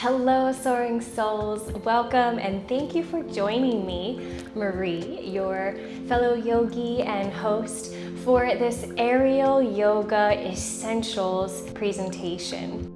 Hello, soaring souls. Welcome and thank you for joining me, Marie, your fellow yogi and host, for this aerial yoga essentials presentation.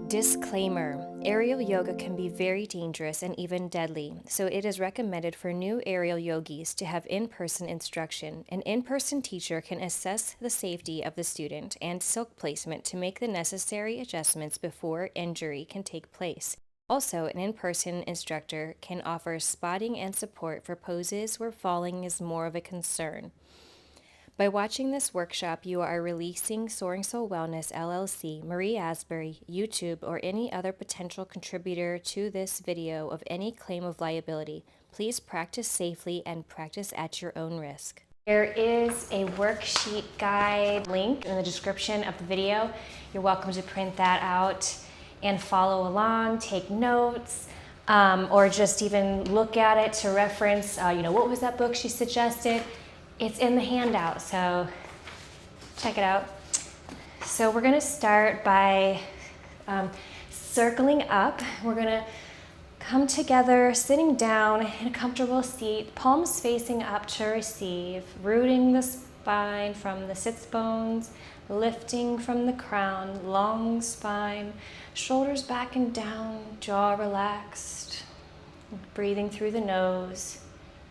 Disclaimer: aerial yoga can be very dangerous and even deadly, so it is recommended for new aerial yogis to have in-person instruction. An in-person teacher can assess the safety of the student and silk placement to make the necessary adjustments before injury can take place. Also, an in-person instructor can offer spotting and support for poses where falling is more of a concern. By watching this workshop, you are releasing Soaring Soul Wellness LLC, Marie Asbury, YouTube, or any other potential contributor to this video of any claim of liability. Please practice safely and practice at your own risk. There is a worksheet guide link in the description of the video. You're welcome to print that out and follow along, take notes, or just even look at it to reference, what was that book she suggested? It's in the handout, so check it out. So we're gonna start by circling up. We're gonna come together, sitting down in a comfortable seat, palms facing up to receive, rooting the spine from the sits bones, lifting from the crown, long spine, shoulders back and down, jaw relaxed, breathing through the nose.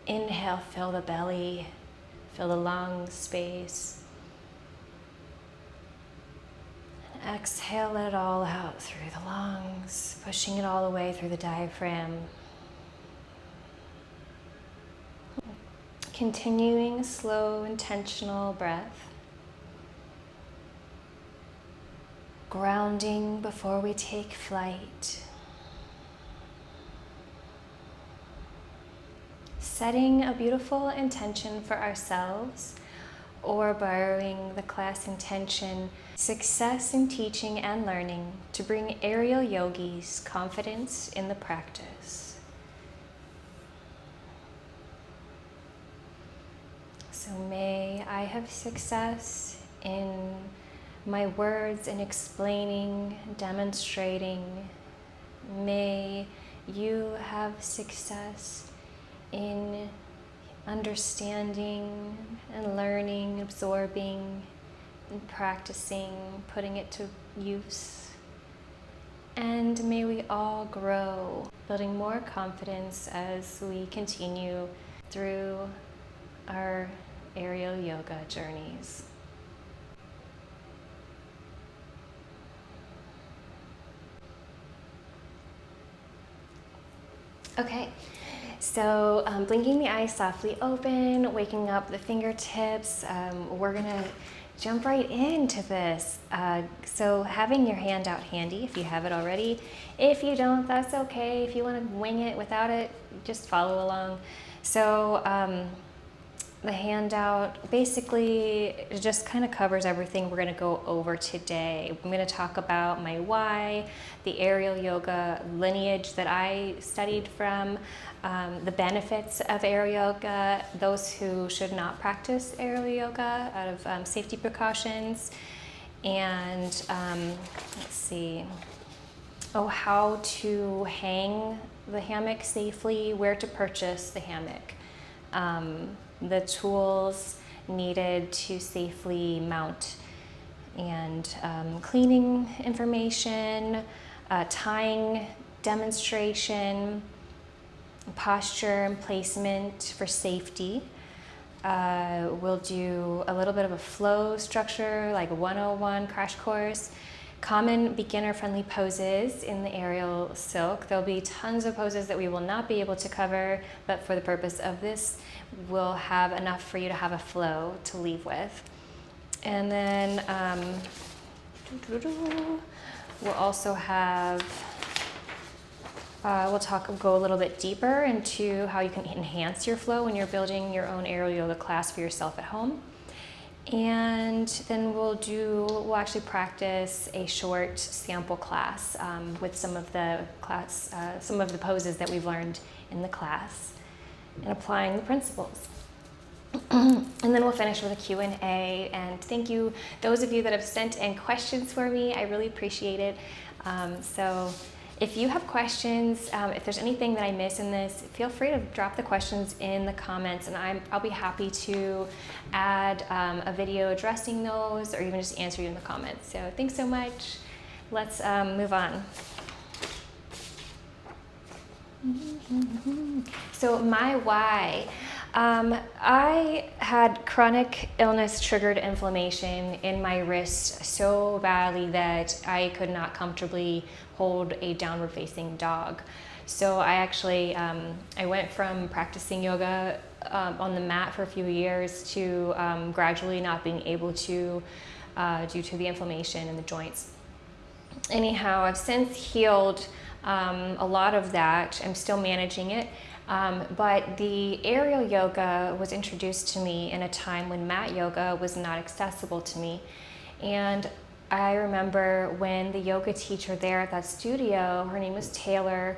Inhale, fill the belly. Fill the lung space. And exhale, let it all out through the lungs, pushing it all the way through the diaphragm. Continuing a slow, intentional breath. Grounding before we take flight. Setting a beautiful intention for ourselves, or borrowing the class intention, success in teaching and learning to bring aerial yogis confidence in the practice. So may I have success in my words in explaining, demonstrating. May you have success in understanding and learning, absorbing and practicing, putting it to use. And may we all grow, building more confidence as we continue through our aerial yoga journeys. Okay. So blinking the eyes softly open, waking up the fingertips, we're gonna jump right into this. So having your hand out handy if you have it already. If you don't, that's okay. If you wanna wing it without it, just follow along. So the handout basically just kind of covers everything we're gonna go over today. I'm gonna talk about my why, the aerial yoga lineage that I studied from, the benefits of aerial yoga, those who should not practice aerial yoga out of safety precautions, and let's see, how to hang the hammock safely, where to purchase the hammock, the tools needed to safely mount, and cleaning information, tying demonstration, posture and placement for safety. We'll do a little bit of a flow structure, like a 101 crash course. Common beginner-friendly poses in the aerial silk. There'll be tons of poses that we will not be able to cover, but for the purpose of this, we'll have enough for you to have a flow to leave with. And then we'll also have we'll go a little bit deeper into how you can enhance your flow when you're building your own aerial yoga class for yourself at home. And then we'll actually practice a short sample class with some of the poses that we've learned in the class and applying the principles. And then we'll finish with a Q&A. And thank you, those of you that have sent in questions for me. I really appreciate it. So if you have questions, if there's anything that I miss in this, feel free to drop the questions in the comments, and I'll be happy to add a video addressing those, or even just answer you in the comments. So thanks so much. Let's move on. So my why. I had chronic illness triggered inflammation in my wrist so badly that I could not comfortably hold a downward facing dog. So I actually, I went from practicing yoga on the mat for a few years to gradually not being able to due to the inflammation in the joints. Anyhow, I've since healed a lot of that. I'm still managing it. But the aerial yoga was introduced to me in a time when mat yoga was not accessible to me. And I remember when the yoga teacher there at that studio, her name was Taylor,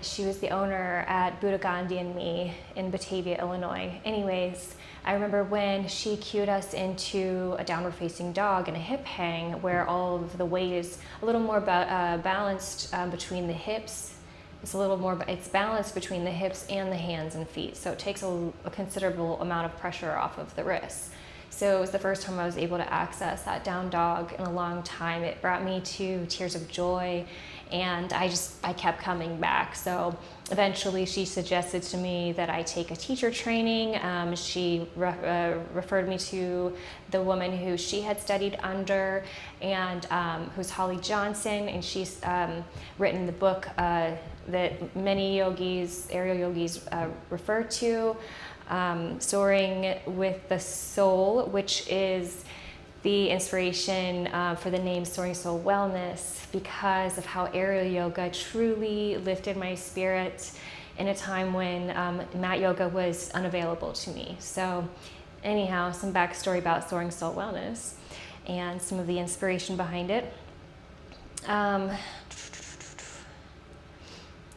she was the owner at Buddha Gandhi and Me in Batavia, Illinois. Anyways, I remember when she cued us into a downward facing dog and a hip hang where all of the weight is a little more balanced between the hips. It's balanced between the hips and the hands and feet. So it takes a considerable amount of pressure off of the wrists. So it was the first time I was able to access that down dog in a long time. It brought me to tears of joy, and I kept coming back. So eventually she suggested to me that I take a teacher training. She referred me to the woman who she had studied under, and who's Holly Johnson, and she's written the book that many yogis, aerial yogis, refer to, Soaring with the Soul, which is the inspiration for the name Soaring Soul Wellness, because of how aerial yoga truly lifted my spirit in a time when mat yoga was unavailable to me. So anyhow, some backstory about Soaring Soul Wellness and some of the inspiration behind it.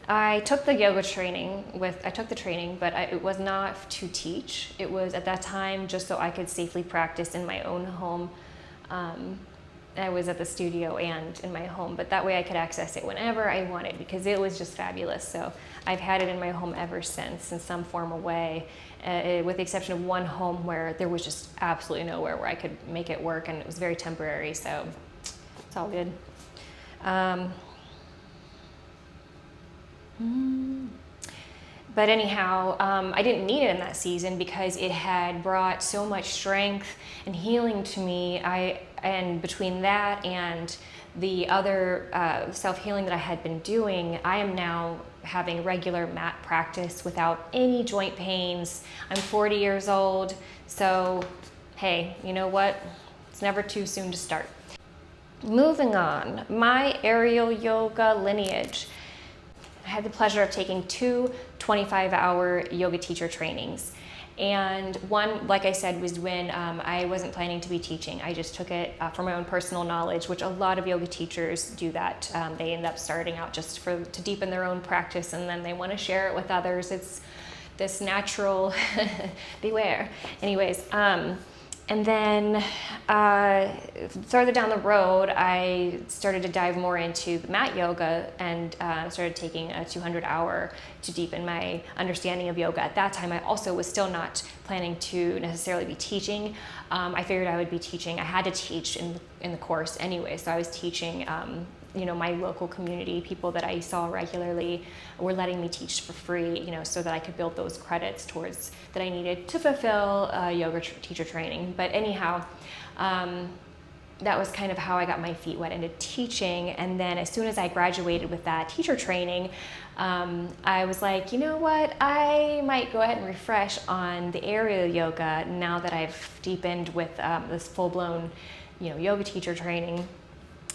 I took the yoga training but it was not to teach. It was at that time just so I could safely practice in my own home. I was at the studio and in my home, but that way I could access it whenever I wanted because it was just fabulous. So I've had it in my home ever since in some form or way, with the exception of one home where there was just absolutely nowhere where I could make it work, and it was very temporary, so it's all good. But anyhow, I didn't need it in that season because it had brought so much strength and healing to me. And between that and the other self-healing that I had been doing, I am now having regular mat practice without any joint pains. I'm 40 years old, so hey, you know what? It's never too soon to start. Moving on, my aerial yoga lineage. I had the pleasure of taking 2 25-hour yoga teacher trainings. And one, like I said, was when I wasn't planning to be teaching. I just took it for my own personal knowledge, which a lot of yoga teachers do that. They end up starting out just to deepen their own practice, and then they want to share it with others. It's this natural, beware. Anyways, and then further down the road, I started to dive more into the mat yoga and started taking a 200-hour to deepen my understanding of yoga. At that time, I also was still not planning to necessarily be teaching. I figured I would be teaching. I had to teach in the course anyway, so I was teaching my local community, people that I saw regularly were letting me teach for free, so that I could build those credits towards that I needed to fulfill yoga teacher training. But anyhow, that was kind of how I got my feet wet into teaching. And then as soon as I graduated with that teacher training, I was like, you know what, I might go ahead and refresh on the aerial yoga now that I've deepened with this full-blown, yoga teacher training.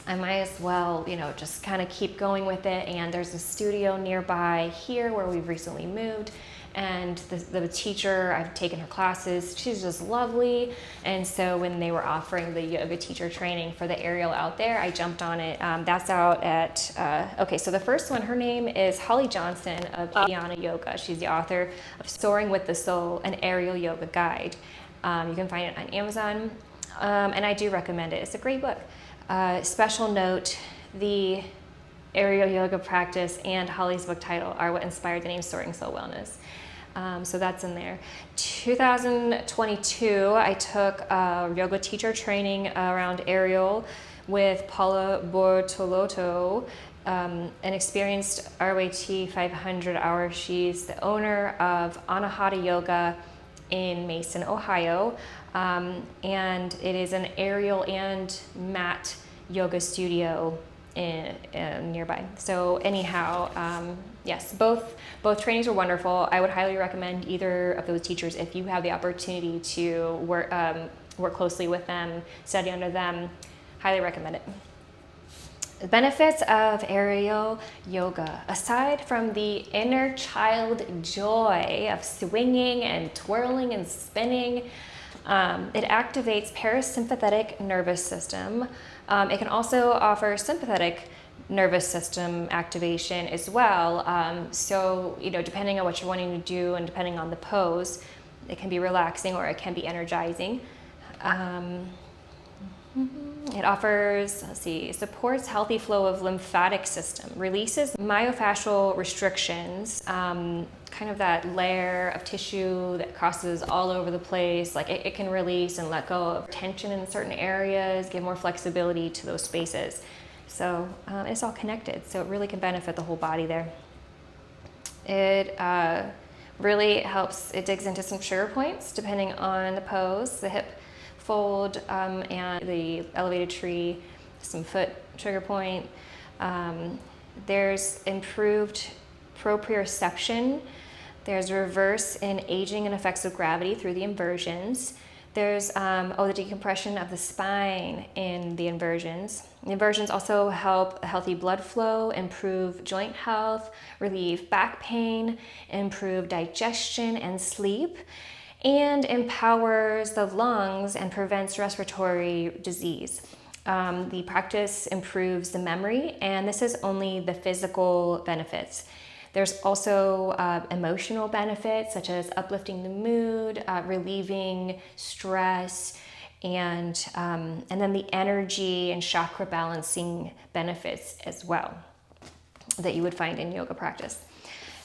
I might as well, just kind of keep going with it. And there's a studio nearby here where we've recently moved, and the teacher, I've taken her classes, she's just lovely. And so when they were offering the yoga teacher training for the aerial out there, I jumped on it. That's out at, okay, so the first one, her name is Holly Johnson of Dhyana Yoga. She's the author of Soaring with the Soul, an aerial yoga guide. You can find it on Amazon, and I do recommend it. It's a great book. Special note, the aerial yoga practice and Holly's book title are what inspired the name Soaring Soul Wellness. So that's in there. 2022, I took a yoga teacher training around aerial with Paula Bortolotto, an experienced RYT 500 hour. She's the owner of Anahata Yoga in Mason, Ohio. And it is an aerial and mat yoga studio in nearby. So anyhow, yes, both trainings were wonderful. I would highly recommend either of those teachers if you have the opportunity to work closely with them, study under them. Highly recommend it. The benefits of aerial yoga, aside from the inner child joy of swinging and twirling and spinning, it activates parasympathetic nervous system. It can also offer sympathetic nervous system activation as well. So, depending on what you're wanting to do and depending on the pose, it can be relaxing or it can be energizing. It offers, supports healthy flow of lymphatic system, releases myofascial restrictions, kind of that layer of tissue that crosses all over the place. Like it can release and let go of tension in certain areas, give more flexibility to those spaces. So it's all connected, so it really can benefit the whole body there. It really helps, it digs into some trigger points depending on the pose, the hip fold and the elevated tree, some foot trigger point. There's improved proprioception. There's reverse in aging and effects of gravity through the inversions. There's the decompression of the spine in the inversions. The inversions also help healthy blood flow, improve joint health, relieve back pain, improve digestion and sleep, and empowers the lungs and prevents respiratory disease. The practice improves the memory, and this is only the physical benefits. There's also emotional benefits such as uplifting the mood, relieving stress, and then the energy and chakra balancing benefits as well that you would find in yoga practice.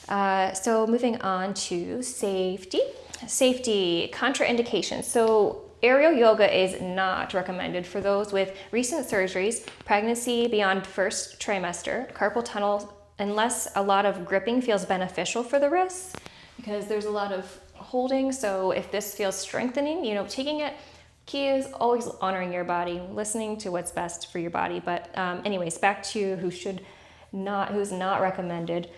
So moving on to safety. Safety, contraindications. So aerial yoga is not recommended for those with recent surgeries, pregnancy beyond first trimester, carpal tunnel, unless a lot of gripping feels beneficial for the wrists, because there's a lot of holding. So if this feels strengthening, taking it, key is always honoring your body, listening to what's best for your body. But anyways, back to who's not recommended.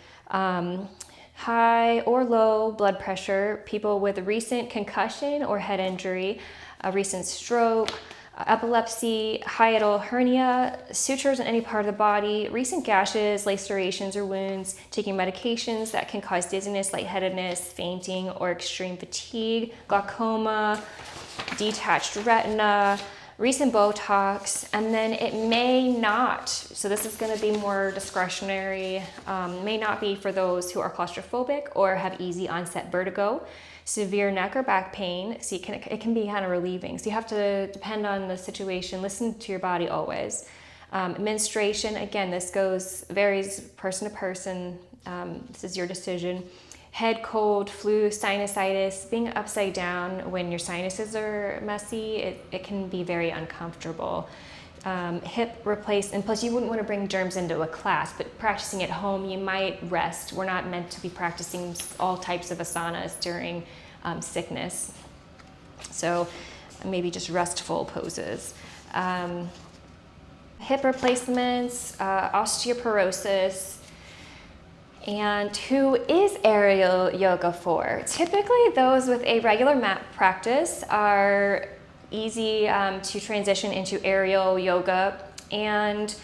High or low blood pressure, people with a recent concussion or head injury, a recent stroke, epilepsy, hiatal hernia, sutures in any part of the body, recent gashes, lacerations or wounds, taking medications that can cause dizziness, lightheadedness, fainting, or extreme fatigue, glaucoma, detached retina, recent Botox, and then it may not, so this is going to be more discretionary, may not be for those who are claustrophobic or have easy onset vertigo, severe neck or back pain. So it can be kind of relieving. So you have to depend on the situation, listen to your body always. Menstruation, again, this varies person to person. This is your decision. Head cold, flu, sinusitis, being upside down when your sinuses are messy, it can be very uncomfortable. Hip replacement, plus you wouldn't want to bring germs into a class, but practicing at home, you might rest. We're not meant to be practicing all types of asanas during sickness. So maybe just restful poses. Hip replacements, osteoporosis. And who is aerial yoga for? Typically those with a regular mat practice are easy to transition into aerial yoga. And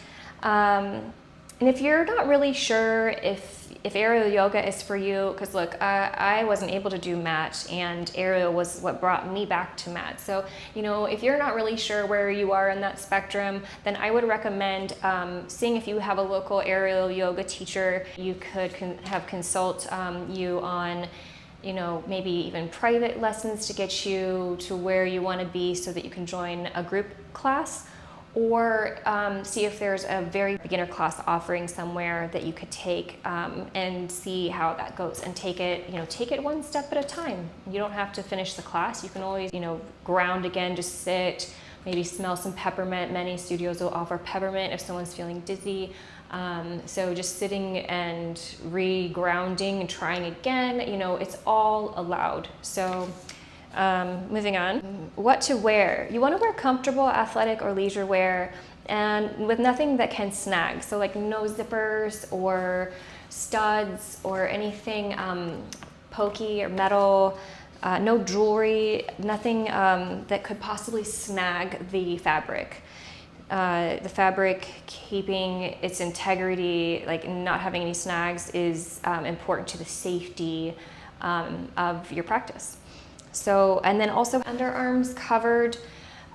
if you're not really sure if if aerial yoga is for you, because look, I wasn't able to do mat, and aerial was what brought me back to mat. So, you know, if you're not really sure where you are in that spectrum, then I would recommend seeing if you have a local aerial yoga teacher. You could have consult you on, you know, maybe even private lessons to get you to where you want to be so that you can join a group class, or see if there's a very beginner class offering somewhere that you could take, and see how that goes, and take it, you know, take it one step at a time. You don't have to finish the class. You can always, you know, ground again, just sit, maybe smell some peppermint. Many studios will offer peppermint if someone's feeling dizzy. So just sitting and re-grounding and trying again, you know, it's all allowed. So moving on, what to wear. You want to wear comfortable athletic or leisure wear, and with nothing that can snag. So like no zippers or studs or anything pokey or metal, no jewelry, nothing that could possibly snag the fabric. The fabric keeping its integrity, like not having any snags, is important to the safety of your practice. So, and then also underarms covered,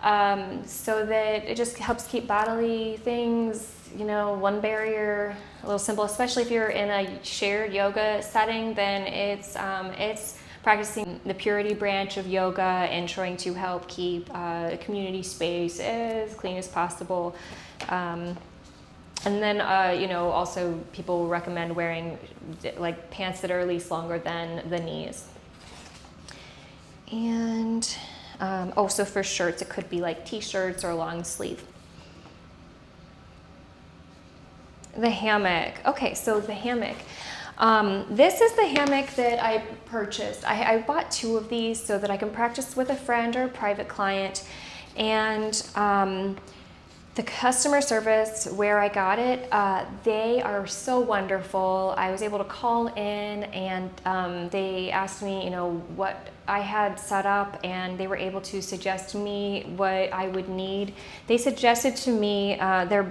so that it just helps keep bodily things, you know, one barrier, a little simple, especially if you're in a shared yoga setting. Then it's practicing the purity branch of yoga and trying to help keep the community space as clean as possible. And then, you know, also people recommend wearing like pants that are at least longer than the knees. And also for shirts, it could be like t-shirts or long sleeve. The hammock. Okay, so the hammock. This is the hammock that I purchased. I bought 2 of these so that I can practice with a friend or a private client. And the customer service where I got it, they are so wonderful. I was able to call in, and they asked me, you know, what I had set up, and they were able to suggest to me what I would need. They suggested to me their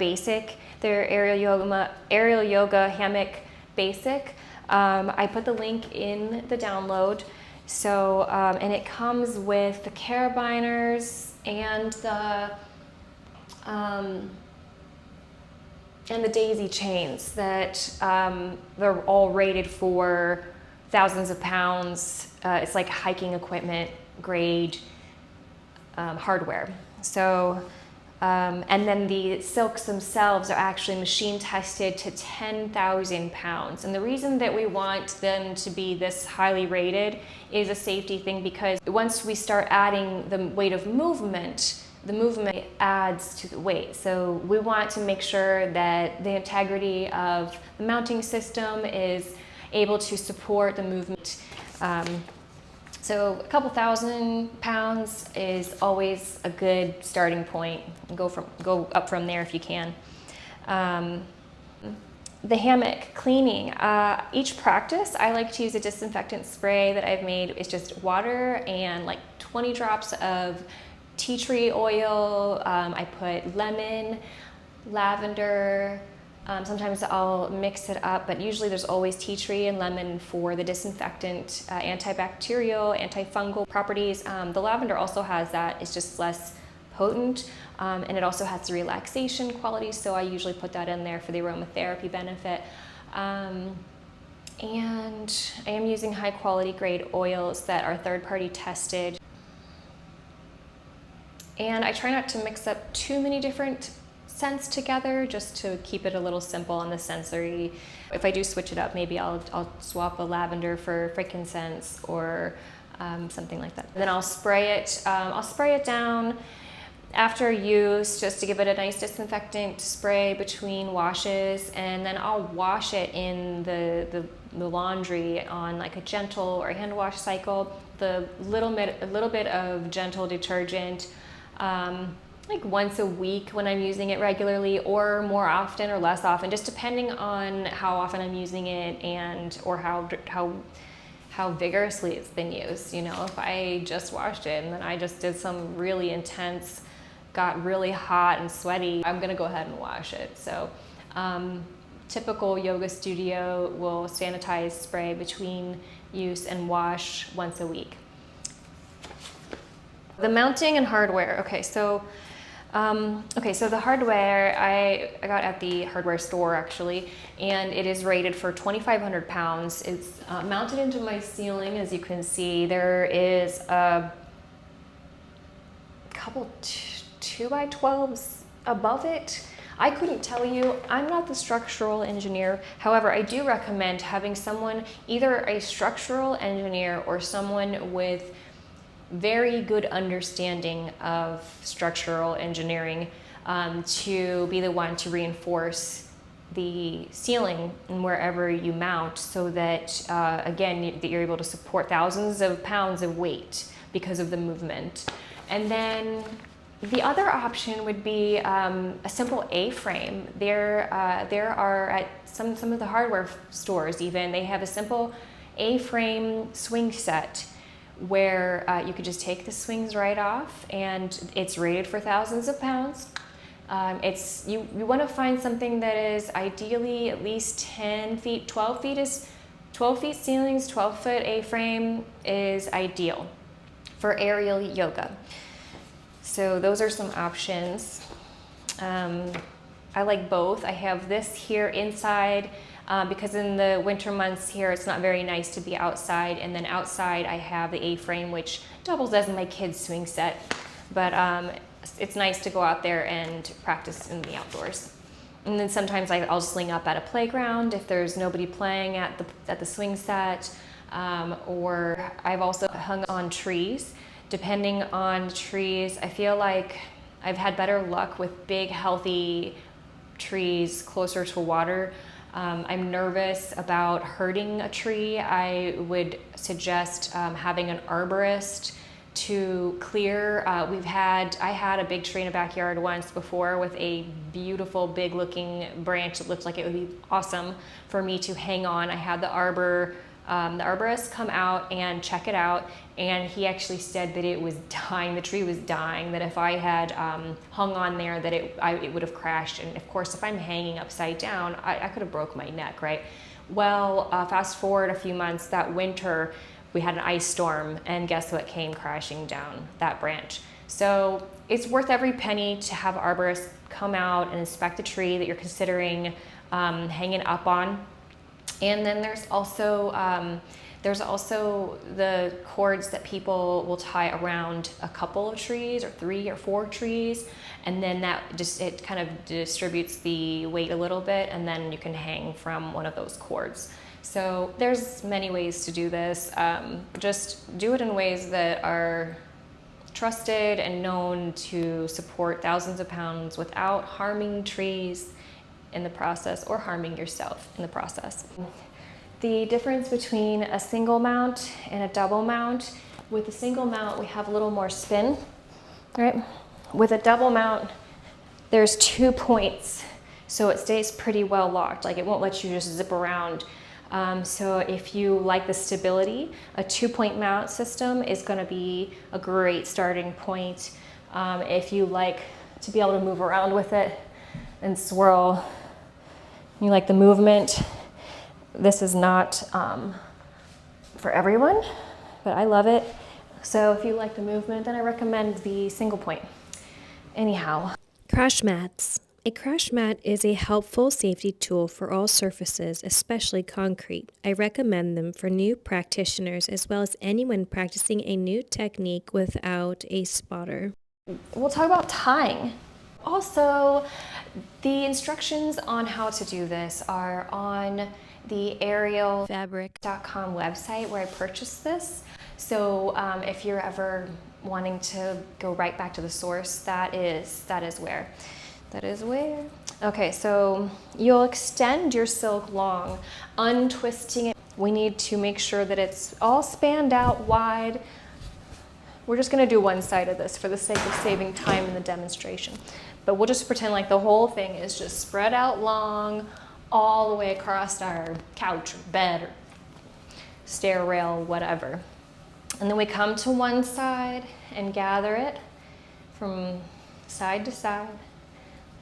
aerial yoga hammock basic. I put the link in the download. So, and it comes with the carabiners and the daisy chains that they're all rated for thousands of pounds. It's like hiking equipment grade hardware. So, and then the silks themselves are actually machine tested to 10,000 pounds. And the reason that we want them to be this highly rated is a safety thing, because once we start adding the weight of movement, the movement adds to the weight. So we want to make sure that the integrity of the mounting system is able to support the movement. So a couple thousand pounds is always a good starting point. Go up from there if you can. The hammock cleaning. Each practice, I like to use a disinfectant spray that I've made. It's just water and like 20 drops of tea tree oil. I put lemon, lavender. Sometimes I'll mix it up, but usually there's always tea tree and lemon for the disinfectant, antibacterial, antifungal properties. The lavender also has that. It's just less potent, and it also has the relaxation quality, so I usually put that in there for the aromatherapy benefit. And I am using high quality grade oils that are third-party tested. And I try not to mix up too many different scents together, just to keep it a little simple on the sensory. If I do switch it up, maybe I'll swap a lavender for frankincense or something like that. And then I'll spray it. I'll spray it down after use, just to give it a nice disinfectant spray between washes, and then I'll wash it in the laundry on like a gentle or a hand wash cycle. A little bit of gentle detergent. Like once a week when I'm using it regularly, or more often or less often, just depending on how often I'm using it and or how vigorously it's been used. You know, if I just washed it and then I just did some really intense, got really hot and sweaty, I'm gonna go ahead and wash it. So typical yoga studio will sanitize spray between use and wash once a week. The mounting and hardware. Okay, so the hardware I got at the hardware store actually, and it is rated for 2,500 pounds. It's mounted into my ceiling, as you can see. There is a couple 2x12s above it. I couldn't tell you, I'm not the structural engineer. However, I do recommend having someone, either a structural engineer or someone with very good understanding of structural engineering to be the one to reinforce the ceiling and wherever you mount, so that again, that you're able to support thousands of pounds of weight because of the movement. And then the other option would be a simple A-frame. There are at some of the hardware stores even, they have a simple A-frame swing set where you could just take the swings right off, and it's rated for thousands of pounds. You want to find something that is ideally at least 10 feet, 12 feet ceilings, 12-foot A-frame is ideal for aerial yoga. So those are some options. I like both. I have this here inside because in the winter months here it's not very nice to be outside, and then outside I have the A-frame, which doubles as my kids' swing set, but it's nice to go out there and practice in the outdoors. And then sometimes I'll sling up at a playground if there's nobody playing at the swing set, or I've also hung on trees. Depending on the trees, I feel like I've had better luck with big, healthy trees closer to water. I'm nervous about hurting a tree. I would suggest having an arborist to clear. I had a big tree in a backyard once before with a beautiful, big-looking branch that looked like it would be awesome for me to hang on. I had the arborist come out and check it out, and he actually said that it was dying, the tree was dying, that if I had hung on there that it would have crashed. And of course, if I'm hanging upside down, I could have broke my neck, right? Well, fast forward a few months, that winter, we had an ice storm, and guess what came crashing down? That branch. So it's worth every penny to have arborists come out and inspect the tree that you're considering hanging up on. And then there's also the cords that people will tie around a couple of trees, or 3 or 4 trees, and then it kind of distributes the weight a little bit, and then you can hang from one of those cords. So there's many ways to do this. Just do it in ways that are trusted and known to support thousands of pounds without harming trees in the process, or harming yourself in the process. The difference between a single mount and a double mount: with a single mount we have a little more spin, right? With a double mount there's 2 points, so it stays pretty well locked, like it won't let you just zip around. So if you like the stability, a 2-point mount system is going to be a great starting point. If you like to be able to move around with it and swirl, you like the movement, this is not for everyone, but I love it. So if you like the movement, then I recommend the single point. Anyhow. Crash mats. A crash mat is a helpful safety tool for all surfaces, especially concrete. I recommend them for new practitioners as well as anyone practicing a new technique without a spotter. We'll talk about tying. Also, the instructions on how to do this are on the aerialfabric.com website where I purchased this. So if you're ever wanting to go right back to the source, that is where. Okay, so you'll extend your silk long, untwisting it. We need to make sure that it's all spanned out wide. We're just going to do one side of this for the sake of saving time in the demonstration. But we'll just pretend like the whole thing is just spread out long all the way across our couch or bed or stair rail, whatever. And then we come to one side and gather it from side to side,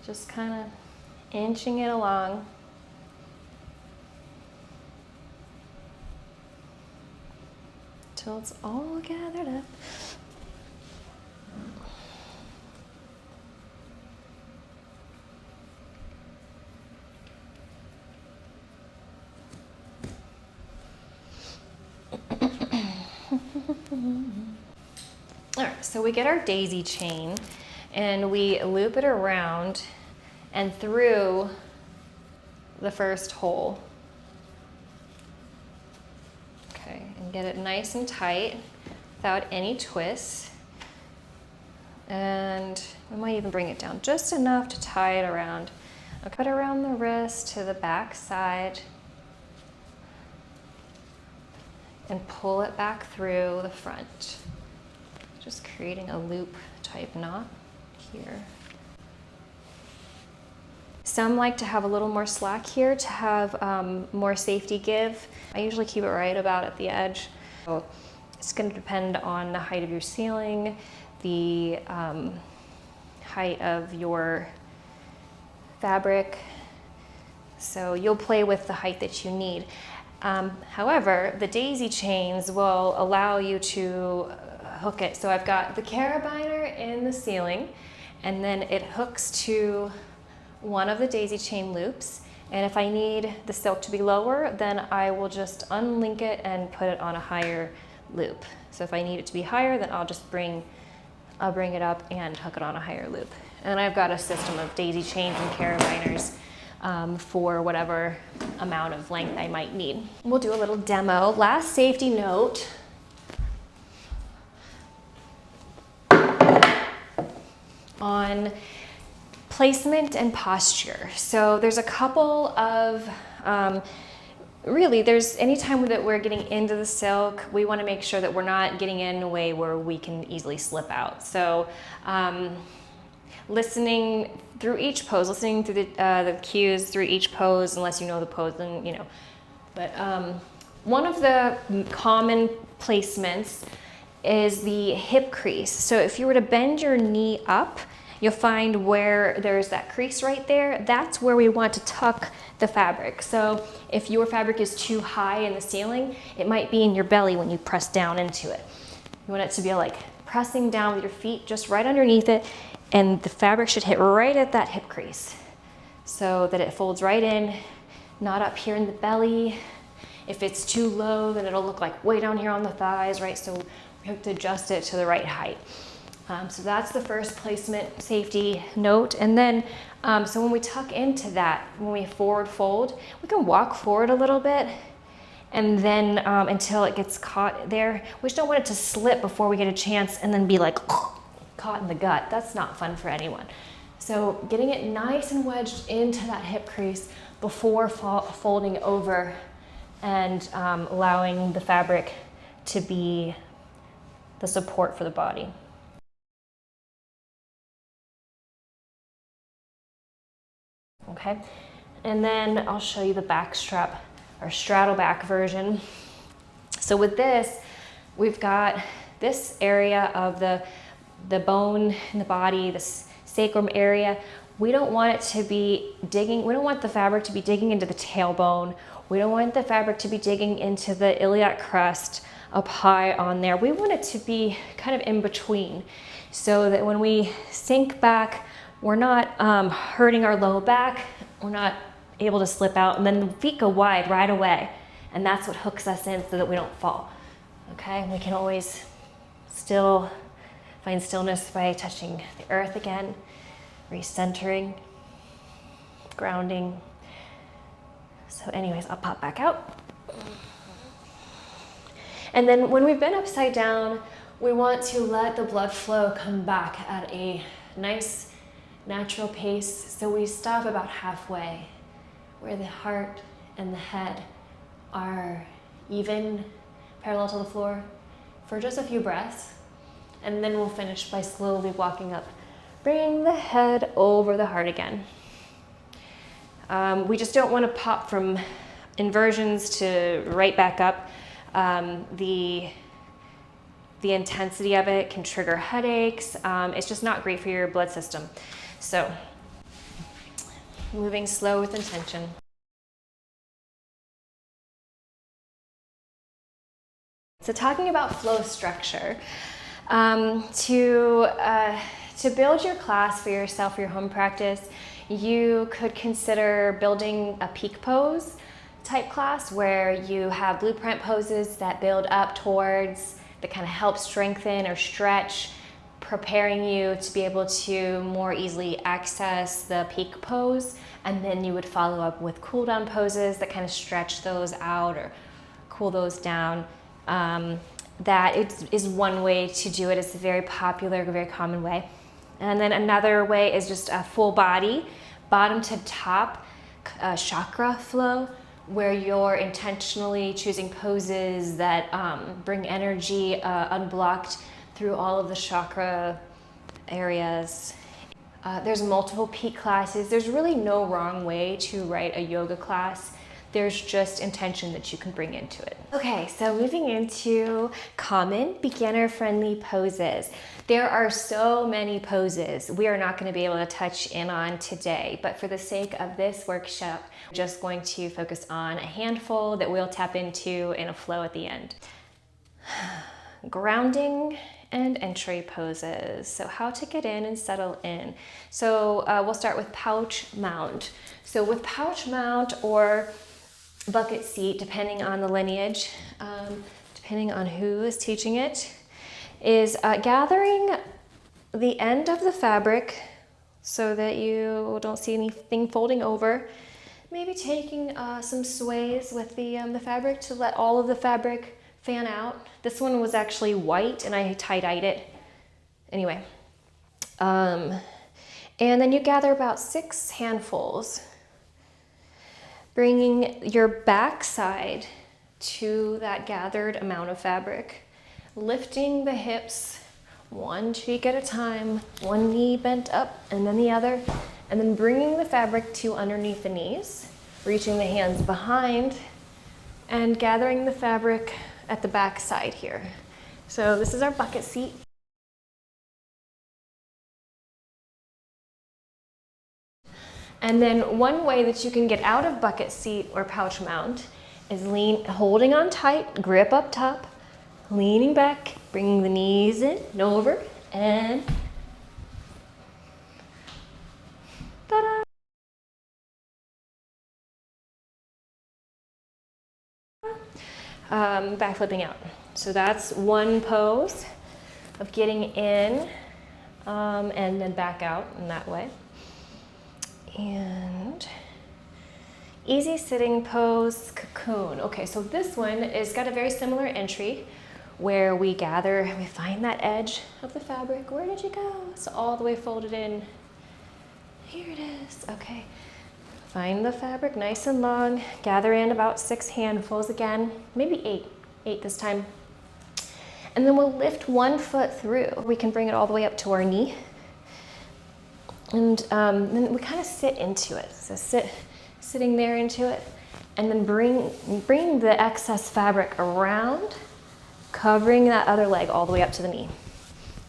just kind of inching it along. until it's all gathered up. All right, so we get our daisy chain and we loop it around and through the first hole. Okay, and get it nice and tight without any twists. And we might even bring it down just enough to tie it around. I'll cut around the wrist to the back side and pull it back through the front. Just creating a loop type knot here. Some like to have a little more slack here to have more safety give. I usually keep it right about at the edge. So it's going to depend on the height of your ceiling, the height of your fabric. So you'll play with the height that you need. However, the daisy chains will allow you to hook it. So I've got the carabiner in the ceiling, and then it hooks to one of the daisy chain loops. And if I need the silk to be lower, then I will just unlink it and put it on a higher loop. So if I need it to be higher, then I'll bring it up and hook it on a higher loop. And I've got a system of daisy chains and carabiners for whatever amount of length I might need. We'll do a little demo. Last safety note. On placement and posture. So there's a couple of, really there's anytime that we're getting into the silk, we want to make sure that we're not getting in a way where we can easily slip out. So listening through each pose, listening through the cues through each pose, unless you know the pose, then you know. But one of the common placements is the hip crease. So if you were to bend your knee up, you'll find where there's that crease right there. That's where we want to tuck the fabric. So if your fabric is too high in the ceiling, it might be in your belly when you press down into it. You want it to be like pressing down with your feet just right underneath it, and the fabric should hit right at that hip crease so that it folds right in, not up here in the belly. If it's too low, then it'll look like way down here on the thighs, right? So we have to adjust it to the right height. So that's the first placement safety note. And then, so when we tuck into that, when we forward fold, we can walk forward a little bit and then until it gets caught there. We just don't want it to slip before we get a chance and then be like caught in the gut. That's not fun for anyone. So getting it nice and wedged into that hip crease before folding over and allowing the fabric to be the support for the body. Okay, and then I'll show you the back strap or straddle back version. So with this, we've got this area of the bone in the body, this sacrum area. We don't want it to be digging, we don't want the fabric to be digging into the tailbone. We don't want the fabric to be digging into the iliac crest up high on there. We want it to be kind of in between so that when we sink back, we're not hurting our low back, we're not able to slip out, and then the feet go wide right away. And that's what hooks us in so that we don't fall. Okay, we can always still find stillness by touching the earth again, recentering, grounding. So anyways, I'll pop back out. And then when we've been upside down, we want to let the blood flow come back at a nice natural pace. So we stop about halfway where the heart and the head are even parallel to the floor for just a few breaths. And then we'll finish by slowly walking up, bringing the head over the heart again. We just don't want to pop from inversions to right back up. The intensity of it can trigger headaches. It's just not great for your blood system. So, moving slow with intention. So talking about flow structure, to build your class for yourself, for your home practice, you could consider building a peak pose type class where you have blueprint poses that build up towards, that kind of help strengthen or stretch, preparing you to be able to more easily access the peak pose. And then you would follow up with cool down poses that kind of stretch those out or cool those down. That is one way to do it. It's a very popular, very common way. And then another way is just a full body, bottom to top chakra flow, where you're intentionally choosing poses that bring energy unblocked through all of the chakra areas. There's multiple peak classes. There's really no wrong way to write a yoga class. There's just intention that you can bring into it. Okay, so moving into common beginner-friendly poses. There are so many poses we are not going to be able to touch in on today, but for the sake of this workshop, we're just going to focus on a handful that we'll tap into in a flow at the end. Grounding and entry poses. So how to get in and settle in. So we'll start with pouch mount. So with pouch mount or bucket seat, depending on the lineage, depending on who is teaching it, is gathering the end of the fabric so that you don't see anything folding over. Maybe taking some sways with the fabric to let all of the fabric fan out. This one was actually white and I tie-dyed it. Anyway. And then you gather about 6 handfuls, bringing your backside to that gathered amount of fabric, lifting the hips, one cheek at a time, one knee bent up and then the other, and then bringing the fabric to underneath the knees, reaching the hands behind, and gathering the fabric at the back side here. So this is our bucket seat. And then one way that you can get out of bucket seat or pouch mount is holding on tight, grip up top, leaning back, bringing the knees in and over, and ta-da! Back flipping out. So that's one pose of getting in and then back out in that way. And easy sitting pose, cocoon. Okay, so this one is got a very similar entry where we gather, we find that edge of the fabric. Where did you go? It's all the way folded in. Here it is. Okay. Find the fabric nice and long, gather in about 6 handfuls again, maybe 8 this time. And then we'll lift one foot through. We can bring it all the way up to our knee. And then we kind of sit into it. So sitting there into it, and then bring the excess fabric around, covering that other leg all the way up to the knee.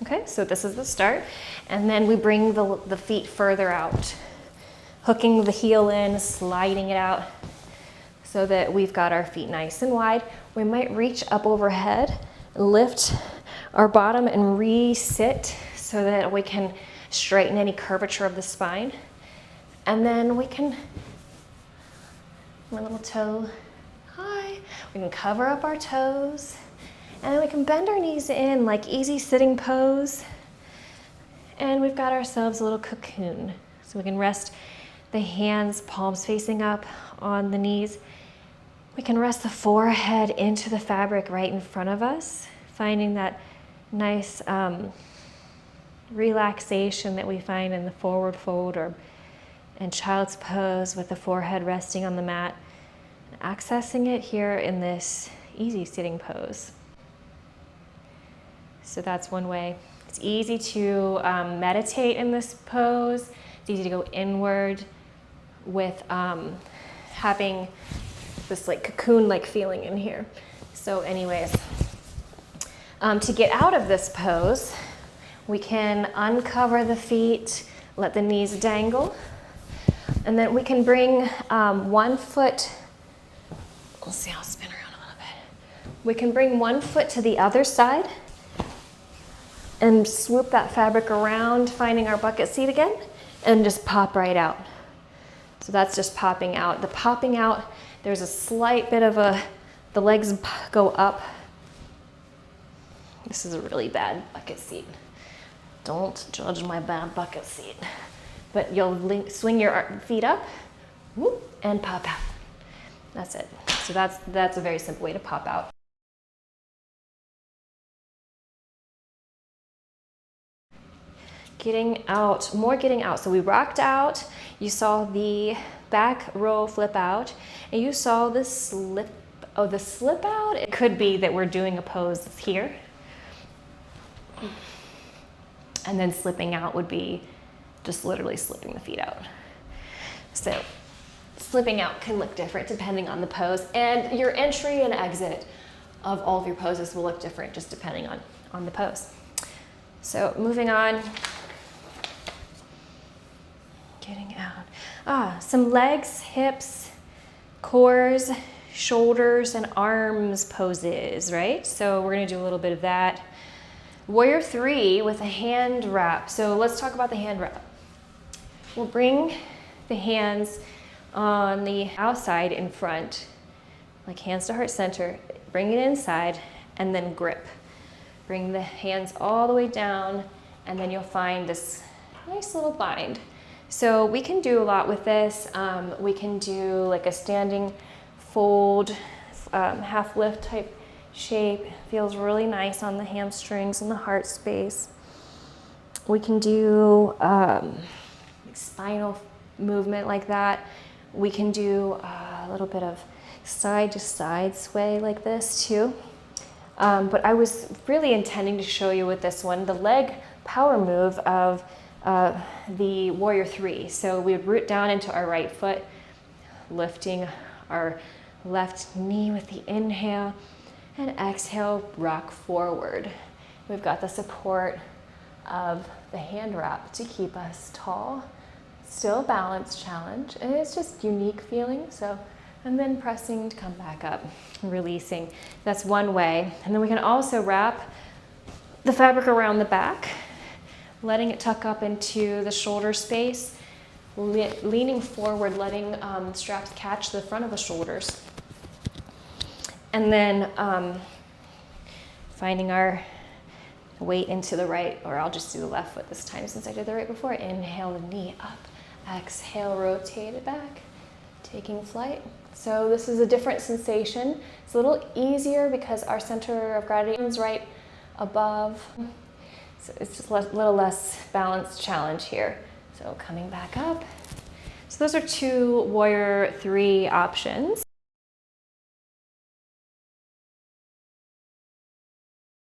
Okay, so this is the start. And then we bring the feet further out, hooking the heel in, sliding it out so that we've got our feet nice and wide. We might reach up overhead, lift our bottom and re-sit so that we can straighten any curvature of the spine. And then we can, my little toe, hi. We can cover up our toes and then we can bend our knees in like easy sitting pose. And we've got ourselves a little cocoon. So we can rest the hands, palms facing up on the knees. We can rest the forehead into the fabric right in front of us, finding that nice relaxation that we find in the forward fold or in child's pose with the forehead resting on the mat, and accessing it here in this easy sitting pose. So that's one way. It's easy to meditate in this pose. It's easy to go inward with having this like cocoon-like feeling in here. So anyways, to get out of this pose, we can uncover the feet, let the knees dangle, and then we can bring one foot, let's see, I'll spin around a little bit. We can bring one foot to the other side and swoop that fabric around, finding our bucket seat again, and just pop right out. So that's just popping out. The popping out, there's a slight bit of the legs go up. This is a really bad bucket seat. Don't judge my bad bucket seat. But you'll swing your feet up, whoop, and pop out. That's it. So that's a very simple way to pop out. Getting out, more getting out. So we rocked out, you saw the back row flip out, and you saw the slip, the slip out. It could be that we're doing a pose that's here. And then slipping out would be just literally slipping the feet out. So slipping out can look different depending on the pose, and your entry and exit of all of your poses will look different just depending on the pose. So moving on. Getting out. Some legs, hips, cores, shoulders, and arms poses, right? So we're gonna do a little bit of that. Warrior 3 with a hand wrap. So let's talk about the hand wrap. We'll bring the hands on the outside in front, like hands to heart center. Bring it inside and then grip. Bring the hands all the way down, and then you'll find this nice little bind. So we can do a lot with this. We can do like a standing fold, half lift type shape. Feels really nice on the hamstrings and the heart space. We can do spinal movement like that. We can do a little bit of side to side sway like this too. But I was really intending to show you with this one, the leg power move of the Warrior 3. So we would root down into our right foot, lifting our left knee with the inhale, and exhale, rock forward. We've got the support of the hand wrap to keep us tall. Still a balance challenge, and it's just unique feeling. So, and then pressing to come back up, releasing. That's one way. And then we can also wrap the fabric around the back, letting it tuck up into the shoulder space, leaning forward, letting the straps catch the front of the shoulders. And then finding our weight into the right, or I'll just do the left foot this time since I did the right before. Inhale the knee up, exhale, rotate it back, taking flight. So this is a different sensation. It's a little easier because our center of gravity is right above. So it's just a little less balanced challenge here. So coming back up. So those are 2 Warrior 3 options.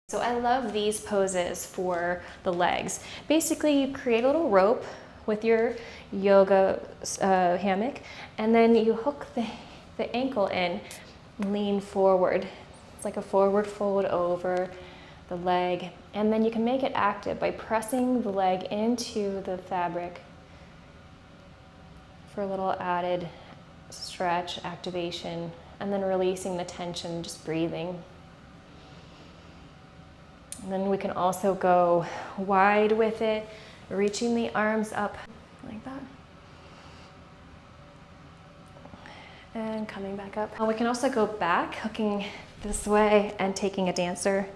So I love these poses for the legs. Basically, you create a little rope with your yoga hammock, and then you hook the ankle in, lean forward. It's like a forward fold over the leg, and then you can make it active by pressing the leg into the fabric for a little added stretch, activation, and then releasing the tension, just breathing. And then we can also go wide with it, reaching the arms up like that. And coming back up. And we can also go back, hooking this way and taking a dancer,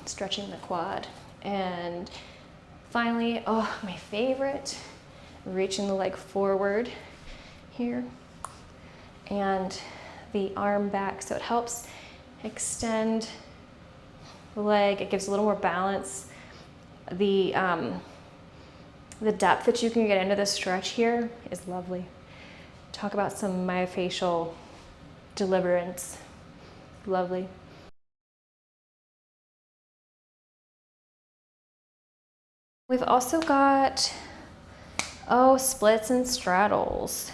stretching the quad. And finally, oh, my favorite, reaching the leg forward here and the arm back, so it helps extend the leg. It gives a little more balance. The depth that you can get into the stretch here is lovely. Talk about some myofascial deliverance. Lovely. We've also got, splits and straddles.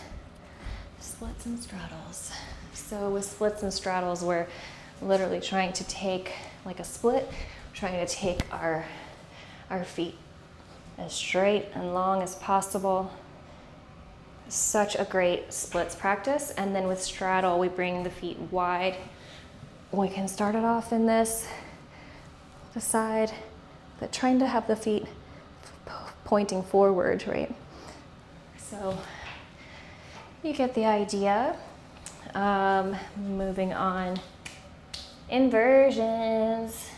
Splits and straddles. So with splits and straddles, we're literally trying to take, like a split, trying to take our feet as straight and long as possible. Such a great splits practice. And then with straddle, we bring the feet wide. We can start it off in this, the side, but trying to have the feet pointing forward, right? So you get the idea. Moving on, inversions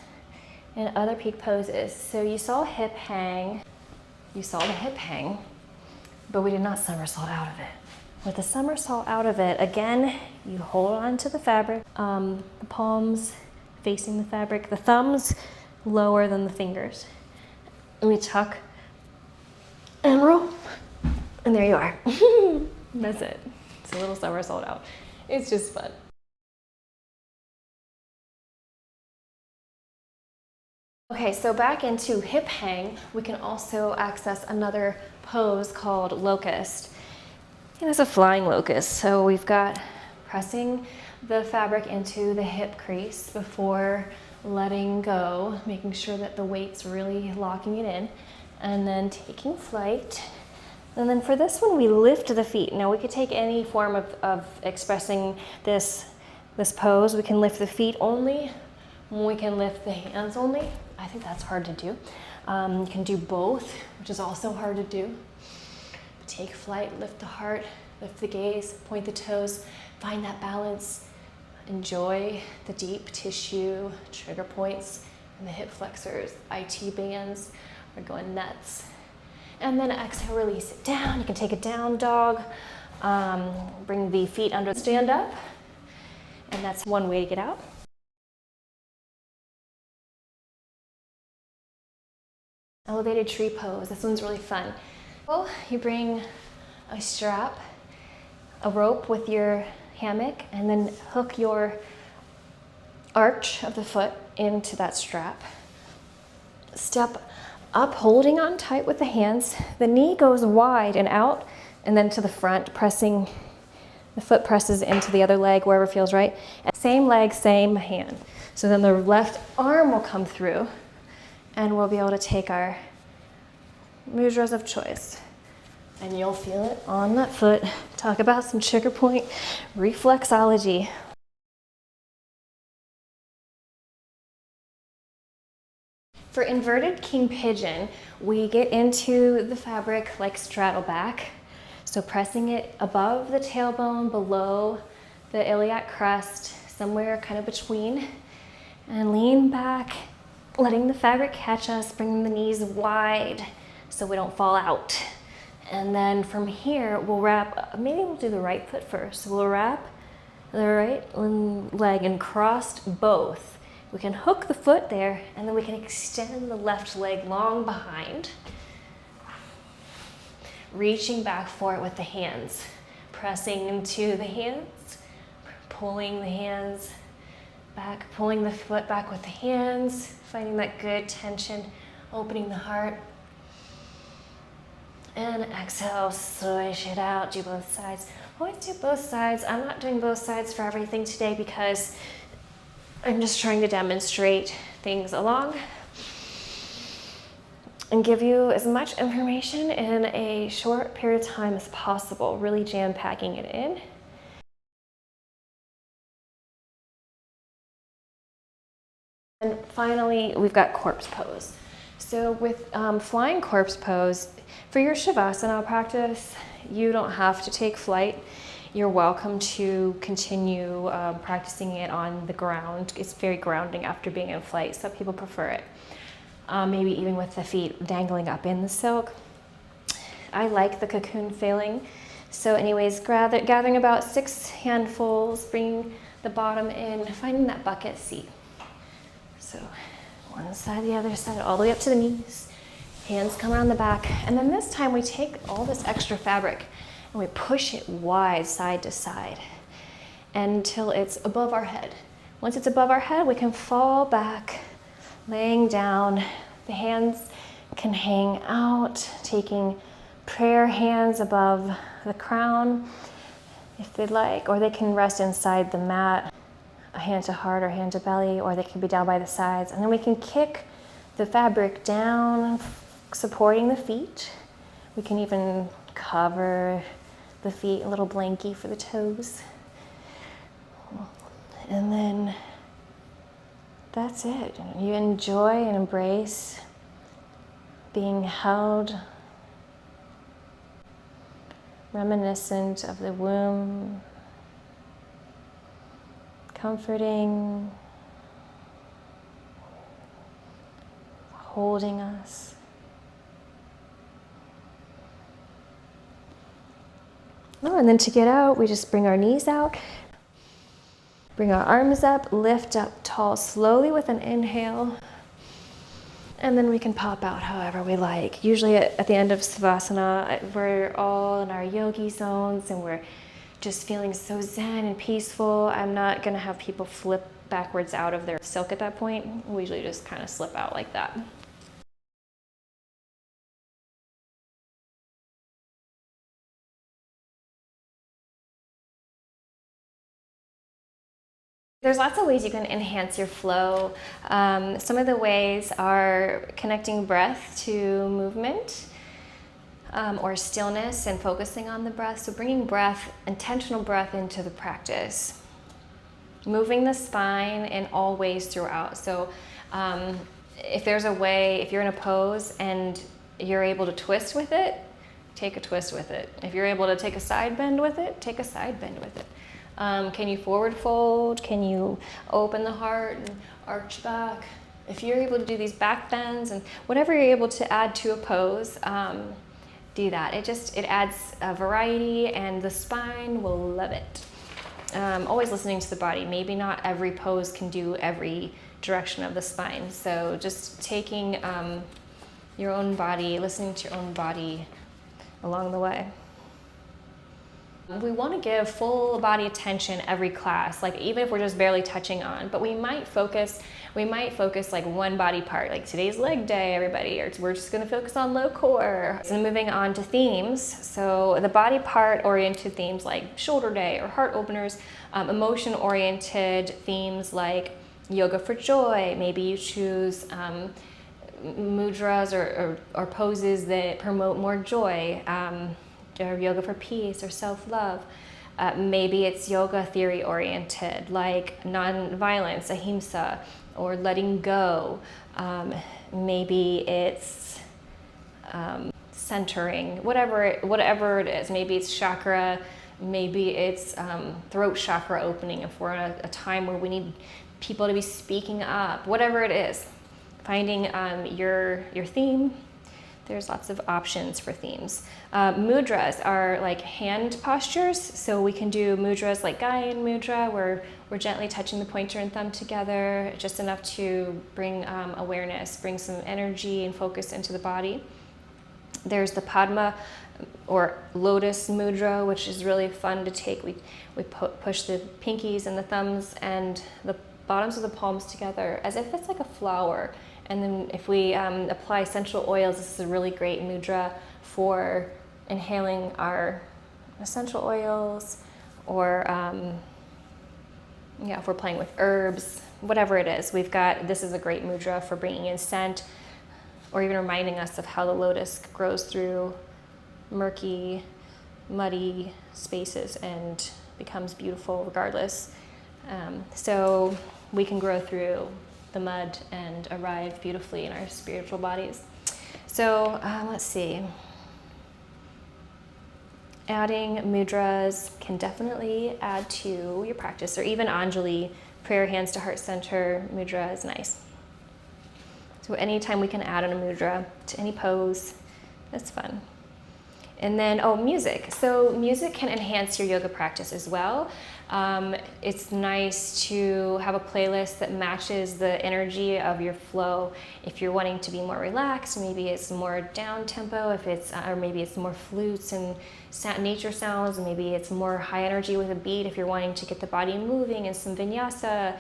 and other peak poses. So you saw hip hang, you saw the hip hang, but we did not somersault out of it. With the somersault out of it, again, you hold on to the fabric, the palms facing the fabric, the thumbs lower than the fingers. And we tuck and roll, and there you are. That's it. It's a little somersault out. It's just fun. Okay, so back into hip hang, we can also access another pose called locust. And it's a flying locust. So we've got pressing the fabric into the hip crease before letting go, making sure that the weight's really locking it in, and then taking flight. And then for this one, we lift the feet. Now we could take any form of expressing this pose. We can lift the feet only, we can lift the hands only. I think that's hard to do. You can do both, which is also hard to do. Take flight, lift the heart, lift the gaze, point the toes, find that balance. Enjoy the deep tissue, trigger points, and the hip flexors, IT bands are going nuts. And then exhale, release it down. You can take a down dog, bring the feet under, stand up, and that's one way to get out. Elevated tree pose, this one's really fun. Well, you bring a strap, a rope with your hammock, and then hook your arch of the foot into that strap. Step up, holding on tight with the hands. The knee goes wide and out, and then to the front, pressing, the foot presses into the other leg wherever feels right. And same leg, same hand. So then the left arm will come through, and we'll be able to take our mudras of choice. And you'll feel it on that foot. Talk about some trigger point reflexology. For inverted king pigeon, we get into the fabric like straddle back. So pressing it above the tailbone, below the iliac crest, somewhere kind of between, and lean back, letting the fabric catch us, bringing the knees wide so we don't fall out. And then from here, we'll wrap, maybe we'll do the right foot first. We'll wrap the right leg and cross both. We can hook the foot there, and then we can extend the left leg long behind. Reaching back for it with the hands. Pressing into the hands, pulling the hands back, pulling the foot back with the hands, finding that good tension, opening the heart. And exhale, swish it out, do both sides. Always do both sides. I'm not doing both sides for everything today because I'm just trying to demonstrate things along and give you as much information in a short period of time as possible, really jam-packing it in. And finally, we've got corpse pose. So with flying corpse pose, for your Shavasana practice, you don't have to take flight. You're welcome to continue practicing it on the ground. It's very grounding after being in flight. Some people prefer it. Maybe even with the feet dangling up in the silk. I like the cocoon feeling. So anyways, gathering about 6 handfuls, bringing the bottom in, finding that bucket seat. So one side, the other side, all the way up to the knees. Hands come around the back. And then this time we take all this extra fabric and we push it wide side to side until it's above our head. Once it's above our head, we can fall back, laying down. The hands can hang out, taking prayer hands above the crown if they'd like, or they can rest inside the mat, a hand to heart or hand to belly, or they can be down by the sides. And then we can kick the fabric down, supporting the feet. We can even cover the feet, a little blankie for the toes. And then that's it. You enjoy and embrace being held, reminiscent of the womb, comforting, holding us. Oh, and then to get out, we just bring our knees out, bring our arms up, lift up tall slowly with an inhale, and then we can pop out however we like. Usually at the end of Savasana, we're all in our yogi zones and we're just feeling so zen and peaceful. I'm not gonna have people flip backwards out of their silk at that point. We usually just kind of slip out like that. There's lots of ways you can enhance your flow. Some of the ways are connecting breath to movement or stillness and focusing on the breath. So bringing breath, intentional breath into the practice. Moving the spine in all ways throughout. So if there's a way, if you're in a pose and you're able to twist with it, take a twist with it. If you're able to take a side bend with it, take a side bend with it. Can you forward fold? Can you open the heart and arch back? If you're able to do these back bends and whatever you're able to add to a pose, do that. It adds a variety and the spine will love it. Always listening to the body. Maybe not every pose can do every direction of the spine. So just taking your own body, listening to your own body along the way. We want to give full body attention every class, like even if we're just barely touching on, but we might focus like one body part, like today's leg day, everybody, or we're just going to focus on low core. So moving on to themes. So the body part oriented themes like shoulder day or heart openers, emotion oriented themes like yoga for joy. Maybe you choose mudras or poses that promote more joy. Or yoga for peace or self-love. Maybe it's yoga theory oriented, like non-violence, ahimsa, or letting go. Maybe it's centering, whatever it is. Maybe it's chakra, maybe it's throat chakra opening if we're in a time where we need people to be speaking up, whatever it is. Finding your theme. There's lots of options for themes. Mudras are like hand postures. So we can do mudras like Gyan mudra, where we're gently touching the pointer and thumb together, just enough to bring awareness, bring some energy and focus into the body. There's the Padma or lotus mudra, which is really fun to take. We push the pinkies and the thumbs and the bottoms of the palms together as if it's like a flower. And then if we apply essential oils, this is a really great mudra for inhaling our essential oils, or if we're playing with herbs, whatever it is. This is a great mudra for bringing in scent, or even reminding us of how the lotus grows through murky, muddy spaces and becomes beautiful regardless. So we can grow through the mud and arrive beautifully in our spiritual bodies. So let's see. Adding mudras can definitely add to your practice, or even Anjali, prayer hands to heart center mudra is nice. So anytime we can add on a mudra to any pose, that's fun. And then, music. So music can enhance your yoga practice as well. It's nice to have a playlist that matches the energy of your flow. If you're wanting to be more relaxed, maybe it's more down tempo. Or maybe it's more flutes and nature sounds. Maybe it's more high energy with a beat. If you're wanting to get the body moving and some vinyasa.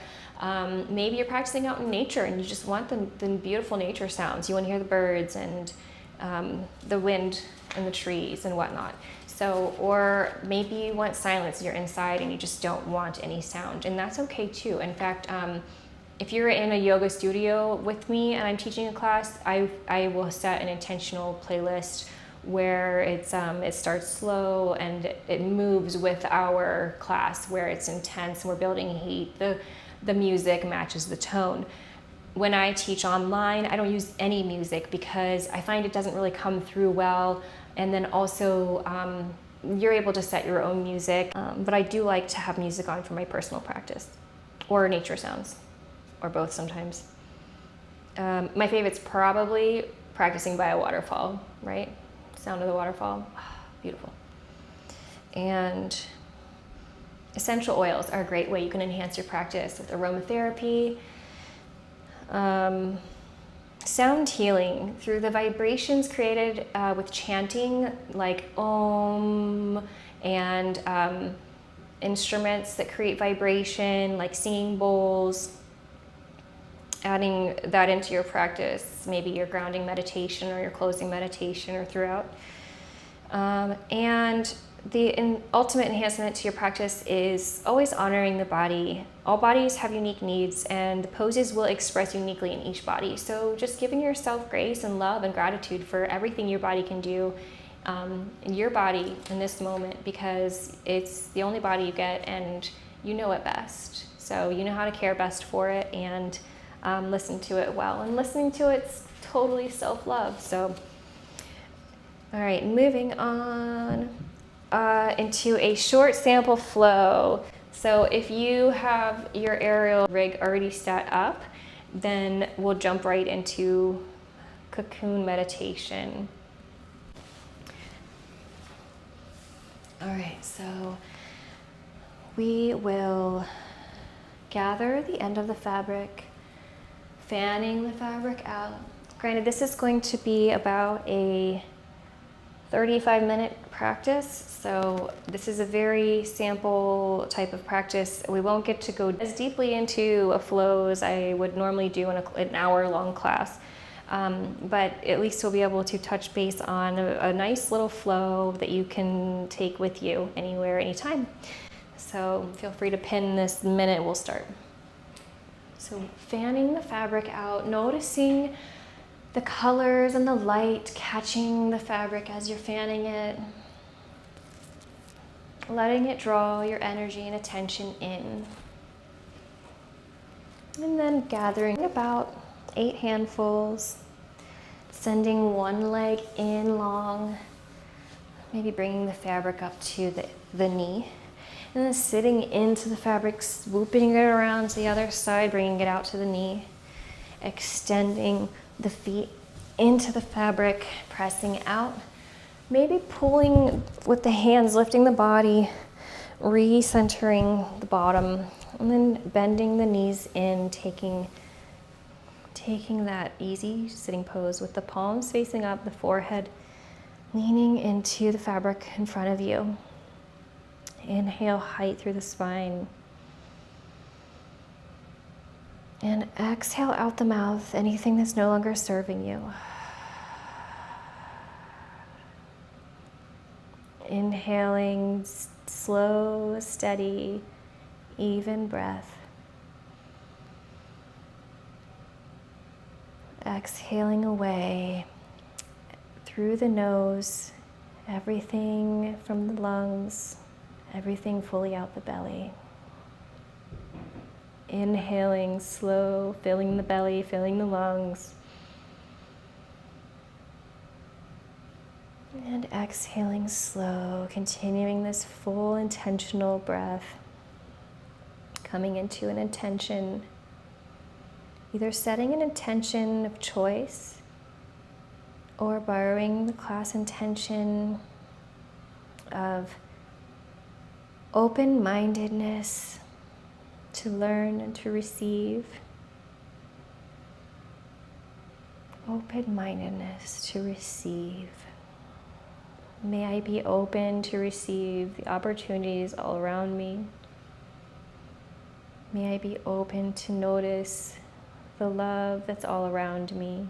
Maybe you're practicing out in nature and you just want the beautiful nature sounds. You want to hear the birds and the wind and the trees and whatnot. So, or maybe you want silence, you're inside and you just don't want any sound, and that's okay too. In fact, if you're in a yoga studio with me and I'm teaching a class, I will set an intentional playlist where it starts slow and it moves with our class, where it's intense and we're building heat. The music matches the tone. When I teach online, I don't use any music because I find it doesn't really come through well. And then also, you're able to set your own music. But I do like to have music on for my personal practice, or nature sounds, or both sometimes. My favorite's probably practicing by a waterfall, right? Sound of the waterfall, beautiful. And essential oils are a great way you can enhance your practice with aromatherapy. Sound healing through the vibrations created with chanting, like Om, and instruments that create vibration, like singing bowls. Adding that into your practice, maybe your grounding meditation or your closing meditation or throughout. And the ultimate enhancement to your practice is always honoring the body. All bodies have unique needs, and the poses will express uniquely in each body. So just giving yourself grace and love and gratitude for everything your body can do in your body in this moment, because it's the only body you get and you know it best. So you know how to care best for it and listen to it well. And listening to it's totally self-love. So, all right, moving on into a short sample flow. So if you have your aerial rig already set up, then we'll jump right into cocoon meditation. All right, so we will gather the end of the fabric, fanning the fabric out. Granted, this is going to be about a 35-minute practice, so this is a very sample type of practice. We won't get to go as deeply into a flow as I would normally do in an hour-long class, but at least we'll be able to touch base on a nice little flow that you can take with you anywhere, anytime. So feel free to pin this the minute we'll start. So fanning the fabric out, noticing the colors and the light catching the fabric as you're fanning it, letting it draw your energy and attention in. And then gathering about 8 handfuls, sending one leg in long, maybe bringing the fabric up to the knee. And then sitting into the fabric, swooping it around to the other side, bringing it out to the knee. Extending the feet into the fabric, pressing out. Maybe pulling with the hands, lifting the body, re-centering the bottom, and then bending the knees in, taking that easy sitting pose with the palms facing up, the forehead leaning into the fabric in front of you. Inhale, height through the spine. And exhale out the mouth, anything that's no longer serving you. Inhaling, slow, steady, even breath. Exhaling away through the nose, everything from the lungs, everything fully out the belly. Inhaling slow, filling the belly, filling the lungs. And exhaling slow, continuing this full intentional breath. Coming into an intention, either setting an intention of choice or borrowing the class intention of open-mindedness to learn and to receive. Open-mindedness to receive. May I be open to receive the opportunities all around me. May I be open to notice the love that's all around me.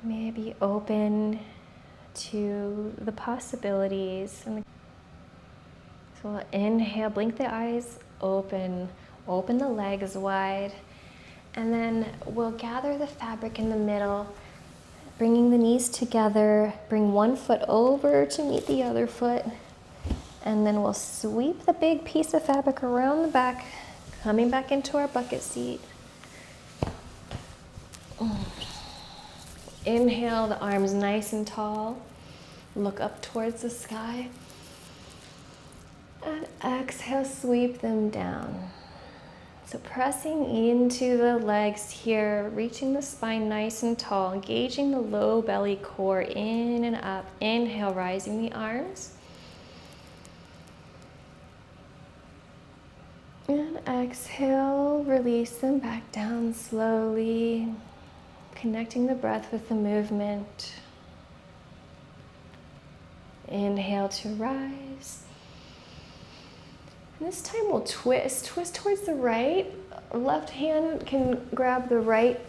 May I be open to the possibilities. So we'll inhale, blink the eyes open the legs wide, and then we'll gather the fabric in the middle, bringing the knees together. Bring one foot over to meet the other foot. And then we'll sweep the big piece of fabric around the back, coming back into our bucket seat. Inhale, the arms nice and tall. Look up towards the sky. And exhale, sweep them down. So pressing into the legs here, reaching the spine nice and tall, engaging the low belly core in and up. Inhale, rising the arms. And exhale, release them back down slowly, connecting the breath with the movement. Inhale to rise. And this time we'll twist towards the right. Left hand can grab the right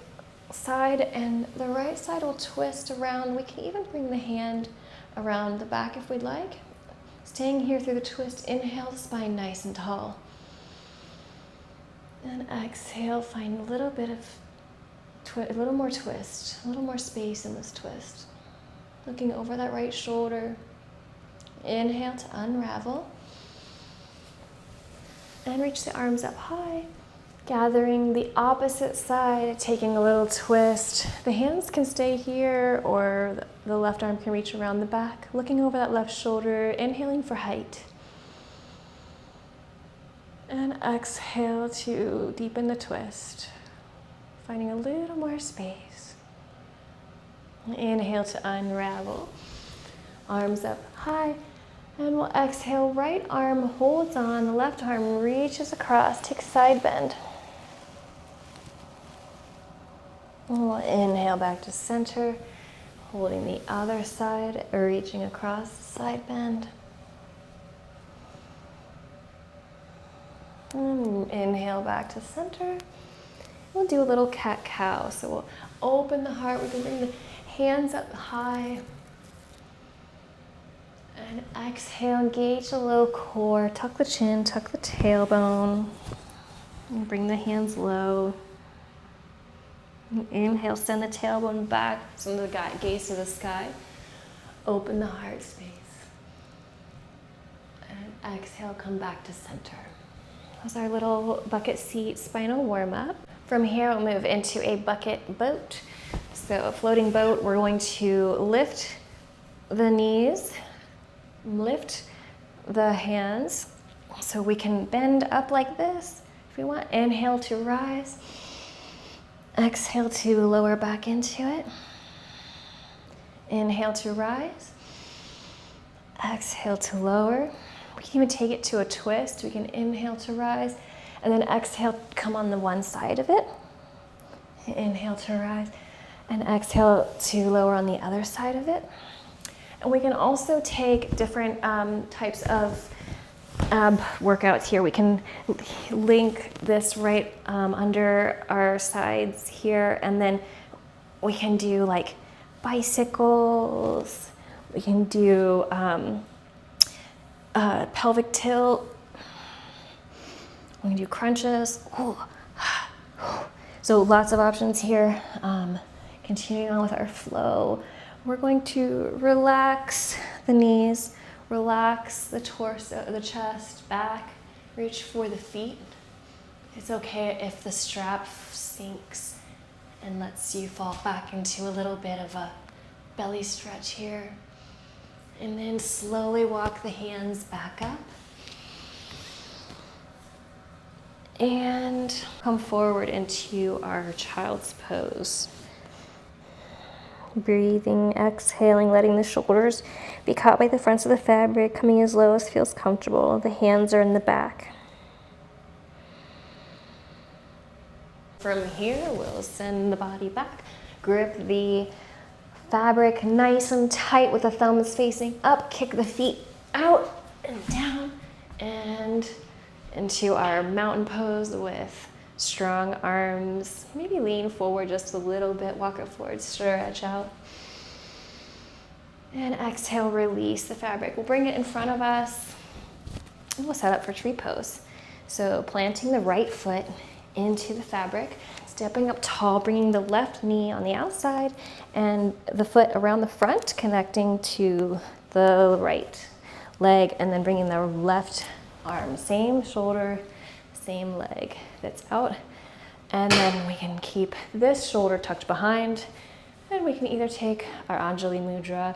side and the right side will twist around. We can even bring the hand around the back if we'd like. Staying here through the twist, inhale, spine nice and tall. And exhale, find a little bit of a little more twist, a little more space in this twist. Looking over that right shoulder. Inhale to unravel. And reach the arms up high. Gathering the opposite side, taking a little twist. The hands can stay here or the left arm can reach around the back. Looking over that left shoulder, inhaling for height. And exhale to deepen the twist. Finding a little more space. Inhale to unravel. Arms up high. And we'll exhale, right arm holds on, the left arm reaches across, take a side bend. And we'll inhale back to center, holding the other side, reaching across the side bend. And inhale back to center. We'll do a little cat-cow. So we'll open the heart. We can bring the hands up high. And exhale, engage the low core. Tuck the chin, tuck the tailbone. And bring the hands low. And inhale, send the tailbone back. Send the gaze to the sky. Open the heart space. And exhale, come back to center. That's our little bucket seat spinal warm-up. From here, we'll move into a bucket boat. So a floating boat, we're going to lift the knees, lift the hands, so we can bend up like this if we want. Inhale to rise. Exhale to lower back into it. Inhale to rise. Exhale to lower. We can even take it to a twist. We can inhale to rise, and then exhale, come on the one side of it. Inhale to rise, and exhale to lower on the other side of it. And we can also take different types of ab workouts here. We can link this right under our sides here, and then we can do like bicycles. We can do pelvic tilt. We can do crunches. So lots of options here. Continuing on with our flow, we're going to relax the knees, relax the torso, the chest, back, reach for the feet. It's okay if the strap sinks and lets you fall back into a little bit of a belly stretch here. And then slowly walk the hands back up. And come forward into our child's pose. Breathing, exhaling, letting the shoulders be caught by the fronts of the fabric, coming as low as feels comfortable. The hands are in the back. From here, we'll send the body back. Grip the fabric nice and tight with the thumbs facing up. Kick the feet out and down and into our mountain pose with strong arms. Maybe lean forward just a little bit. Walk it forward, stretch out. And exhale, release the fabric. We'll bring it in front of us. And we'll set up for tree pose. So planting the right foot into the fabric. Stepping up tall, bringing the left knee on the outside and the foot around the front, connecting to the right leg, and then bringing the left arm, same shoulder, same leg that's out. And then we can keep this shoulder tucked behind, and we can either take our Anjali Mudra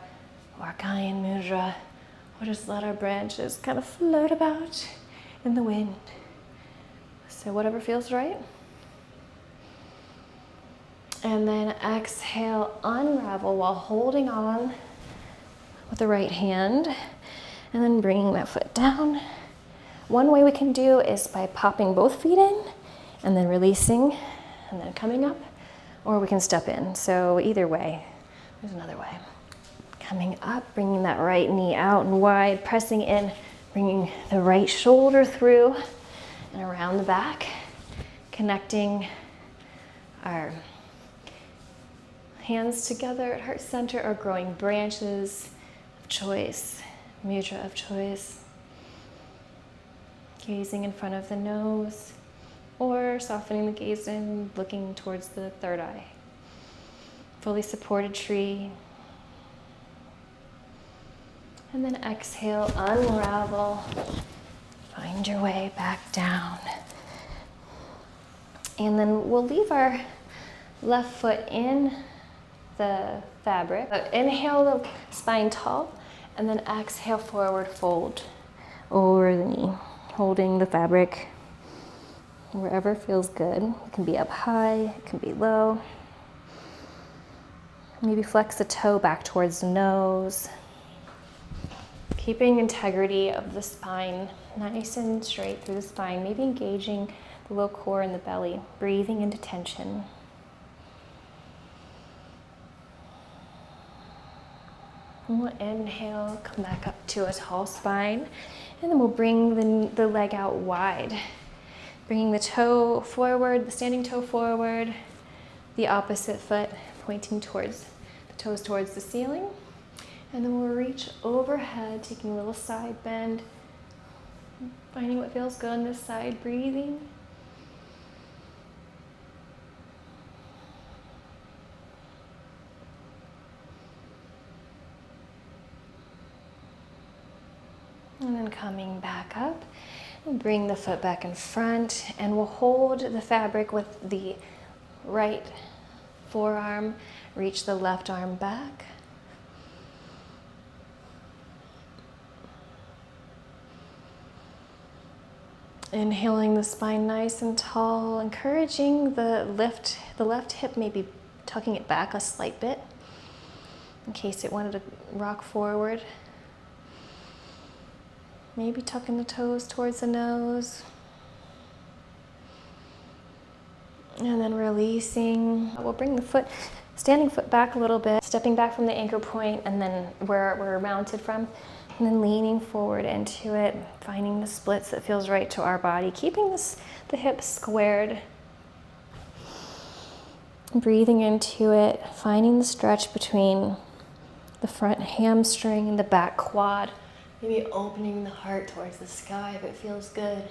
or Kayan Mudra, or just let our branches kind of float about in the wind. So whatever feels right. And then exhale, unravel while holding on with the right hand, and then bringing that foot down. One way we can do is by popping both feet in and then releasing and then coming up, or we can step in. So either way, there's another way. Coming up, bringing that right knee out and wide, pressing in, bringing the right shoulder through and around the back, connecting our hands together at heart center, or growing branches of choice, mudra of choice. Gazing in front of the nose, or softening the gaze and looking towards the third eye. Fully supported tree. And then exhale, unravel. Find your way back down. And then we'll leave our left foot in the fabric. Inhale the spine tall, and then exhale, forward fold over the knee, holding the fabric wherever feels good. It can be up high, it can be low. Maybe flex the toe back towards the nose. Keeping integrity of the spine, nice and straight through the spine, maybe engaging the low core and the belly, breathing into tension. And we'll inhale, come back up to a tall spine, and then we'll bring the leg out wide. Bringing the toe forward, the standing toe forward, the opposite foot pointing towards the toes towards the ceiling. And then we'll reach overhead, taking a little side bend, finding what feels good on this side, breathing. And then coming back up, and bring the foot back in front, and we'll hold the fabric with the right forearm, reach the left arm back. Inhaling the spine nice and tall, encouraging the left hip, maybe tucking it back a slight bit in case it wanted to rock forward. Maybe tucking the toes towards the nose. And then releasing. We'll bring the standing foot back a little bit, stepping back from the anchor point and then where we're mounted from. And then leaning forward into it, finding the splits that feels right to our body, keeping the hips squared. Breathing into it, finding the stretch between the front hamstring and the back quad. Maybe opening the heart towards the sky if it feels good.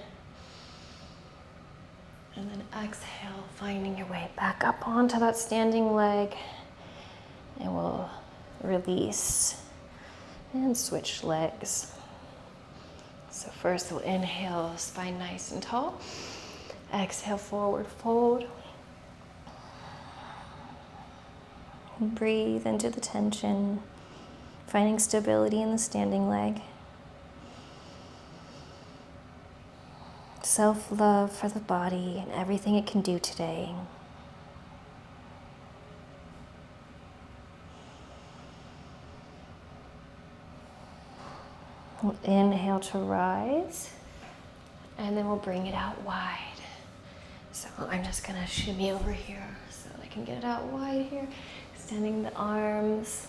And then exhale, finding your way back up onto that standing leg. And we'll release and switch legs. So first we'll inhale, spine nice and tall. Exhale, forward fold. And breathe into the tension, finding stability in the standing leg. Self-love for the body and everything it can do today. We'll inhale to rise, and then we'll bring it out wide. So I'm just gonna shimmy over here so I can get it out wide here. Extending the arms,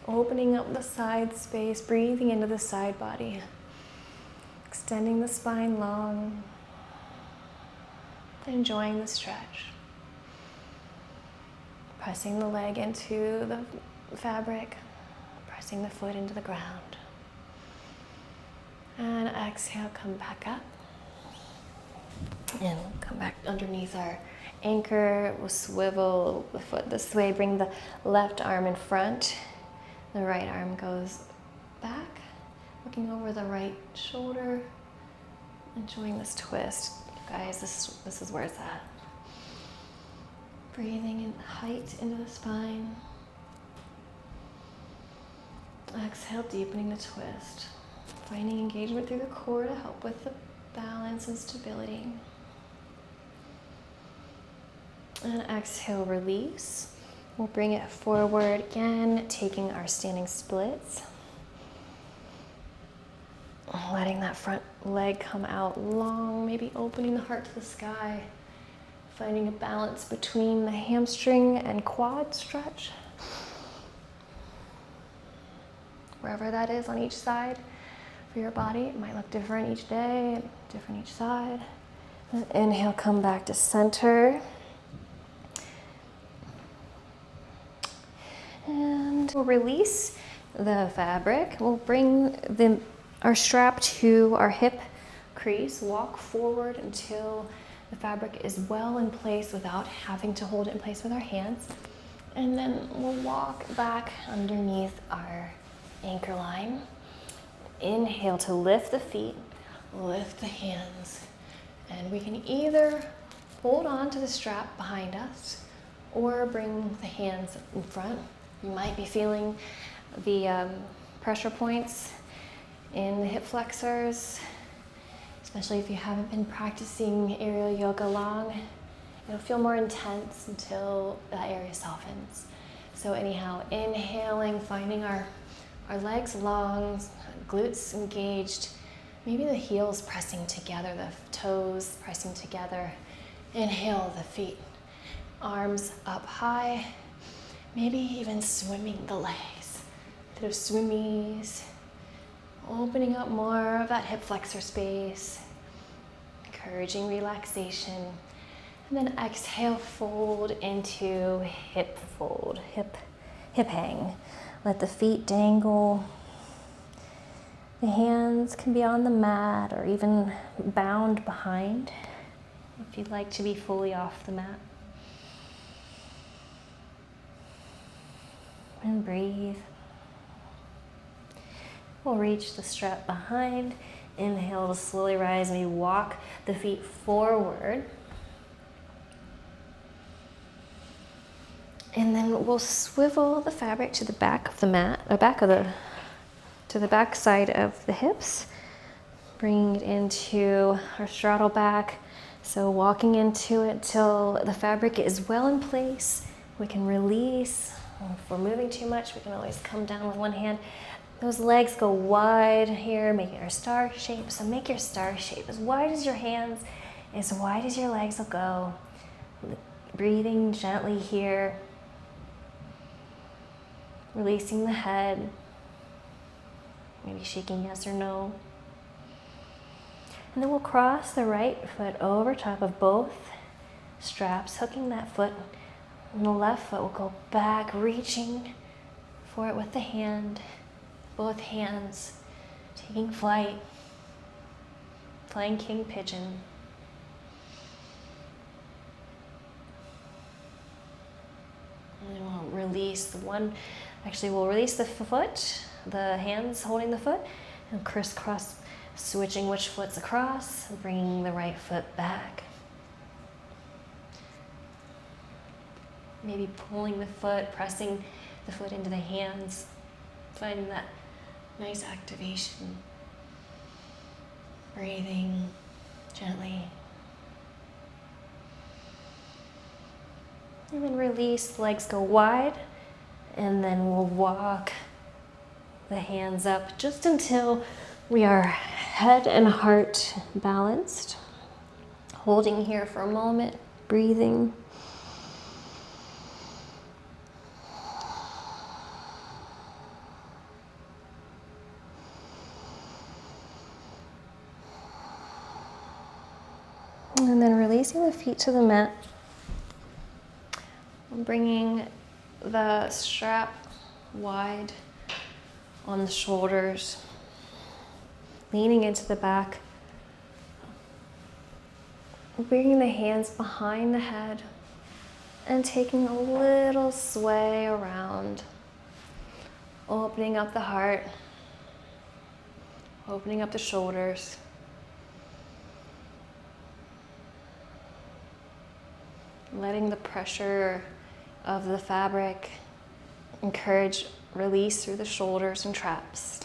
opening up the side space, breathing into the side body. Extending the spine long, enjoying the stretch. Pressing the leg into the fabric, pressing the foot into the ground. And exhale, come back up. And come back underneath our anchor. We'll swivel the foot this way. Bring the left arm in front. The right arm goes back. Looking over the right shoulder. Enjoying this twist. Guys, this is where it's at. Breathing in height into the spine. Exhale, deepening the twist. Finding engagement through the core to help with the balance and stability. And exhale, release. We'll bring it forward again, taking our standing splits. Letting that front leg come out long, maybe opening the heart to the sky. Finding a balance between the hamstring and quad stretch. Wherever that is on each side for your body. It might look different each day, different each side. And inhale, come back to center. And we'll release the fabric. We'll bring our strap to our hip crease. Walk forward until the fabric is well in place without having to hold it in place with our hands. And then we'll walk back underneath our anchor line. Inhale to lift the feet, lift the hands. And we can either hold on to the strap behind us or bring the hands in front. You might be feeling the pressure points in the hip flexors, especially if you haven't been practicing aerial yoga long. It'll feel more intense until that area softens. So anyhow, inhaling, finding our legs long, glutes engaged, maybe the heels pressing together, the toes pressing together. Inhale the feet, arms up high, maybe even swimming the legs. A bit of swimmies, opening up more of that hip flexor space, encouraging relaxation. And then exhale, fold into hip fold, hip hang. Let the feet dangle. The hands can be on the mat or even bound behind if you'd like to be fully off the mat. And breathe. We'll reach the strap behind. Inhale to slowly rise. Maybe walk the feet forward. And then we'll swivel the fabric to the back of the mat, or to the back side of the hips. Bringing it into our straddle back. So walking into it till the fabric is well in place. We can release. If we're moving too much, we can always come down with one hand. Those legs go wide here, making our star shape. So make your star shape as wide as your hands, as wide as your legs will go. Breathing gently here. Releasing the head. Maybe shaking yes or no. And then we'll cross the right foot over top of both straps, hooking that foot. And the left foot will go back, reaching for it with the hand. Both hands taking flight. Flying king pigeon. And then we'll release the one. Actually, we'll release the foot, the hands holding the foot, and crisscross, switching which foot's across, bringing the right foot back. Maybe pulling the foot, pressing the foot into the hands, finding that nice activation. Breathing gently. And then release, legs go wide. And then we'll walk the hands up just until we are head and heart balanced. Holding here for a moment, breathing. And then releasing the feet to the mat. Bringing the strap wide on the shoulders, leaning into the back Bringing the hands behind the head and taking a little sway around, opening up the heart, opening up the shoulders. Letting the pressure of the fabric encourage release through the shoulders and traps.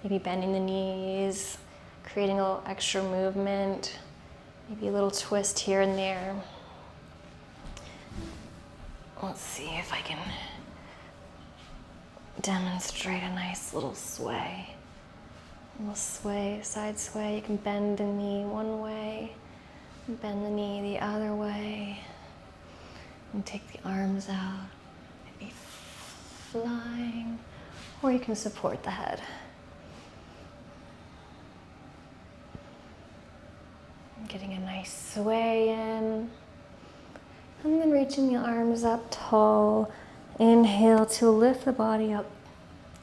Maybe bending the knees, creating a little extra movement, maybe a little twist here and there. Let's see if I can demonstrate a nice little sway. A little sway, side sway. You can bend the knee one way, bend the knee the other way, and take the arms out, maybe flying, or you can support the head. Getting a nice sway in, and then reaching the arms up tall. Inhale to lift the body up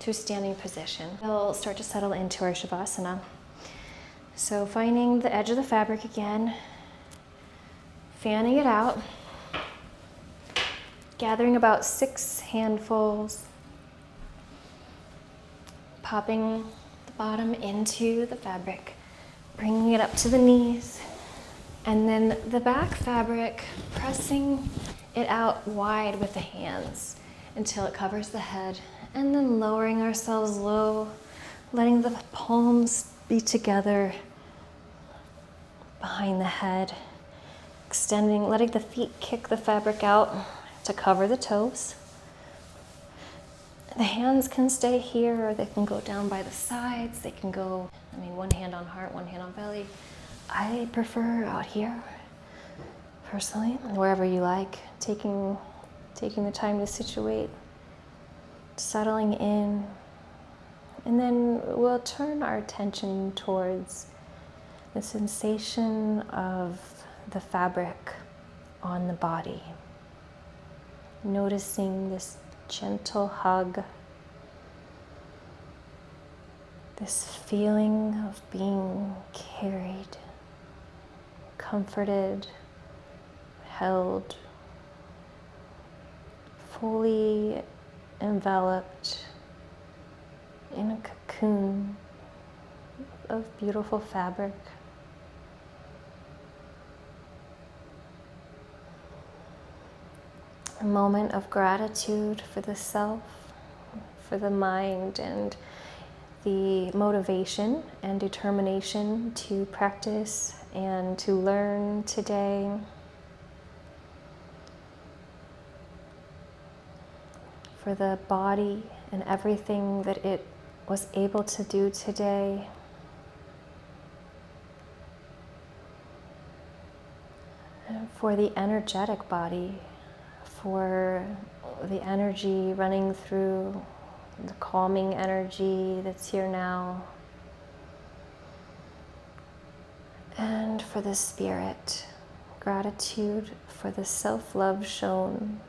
to a standing position. We'll start to settle into our Shavasana. So finding the edge of the fabric again, fanning it out, gathering about 6 handfuls, popping the bottom into the fabric, bringing it up to the knees, and then the back fabric, pressing it out wide with the hands until it covers the head, and then lowering ourselves low, letting the palms be together behind the head, extending, letting the feet kick the fabric out to cover the toes. The hands can stay here, or they can go down by the sides. They can go, one hand on heart, one hand on belly. I prefer out here, personally, wherever you like, taking the time to situate, settling in, and then we'll turn our attention towards the sensation of the fabric on the body. Noticing this gentle hug, this feeling of being carried, comforted, held, fully enveloped in a cocoon of beautiful fabric. A moment of gratitude for the self, for the mind, and the motivation and determination to practice and to learn today. For the body and everything that it was able to do today. And for the energetic body, for the energy running through, the calming energy that's here now. And for the spirit, gratitude for the self-love shown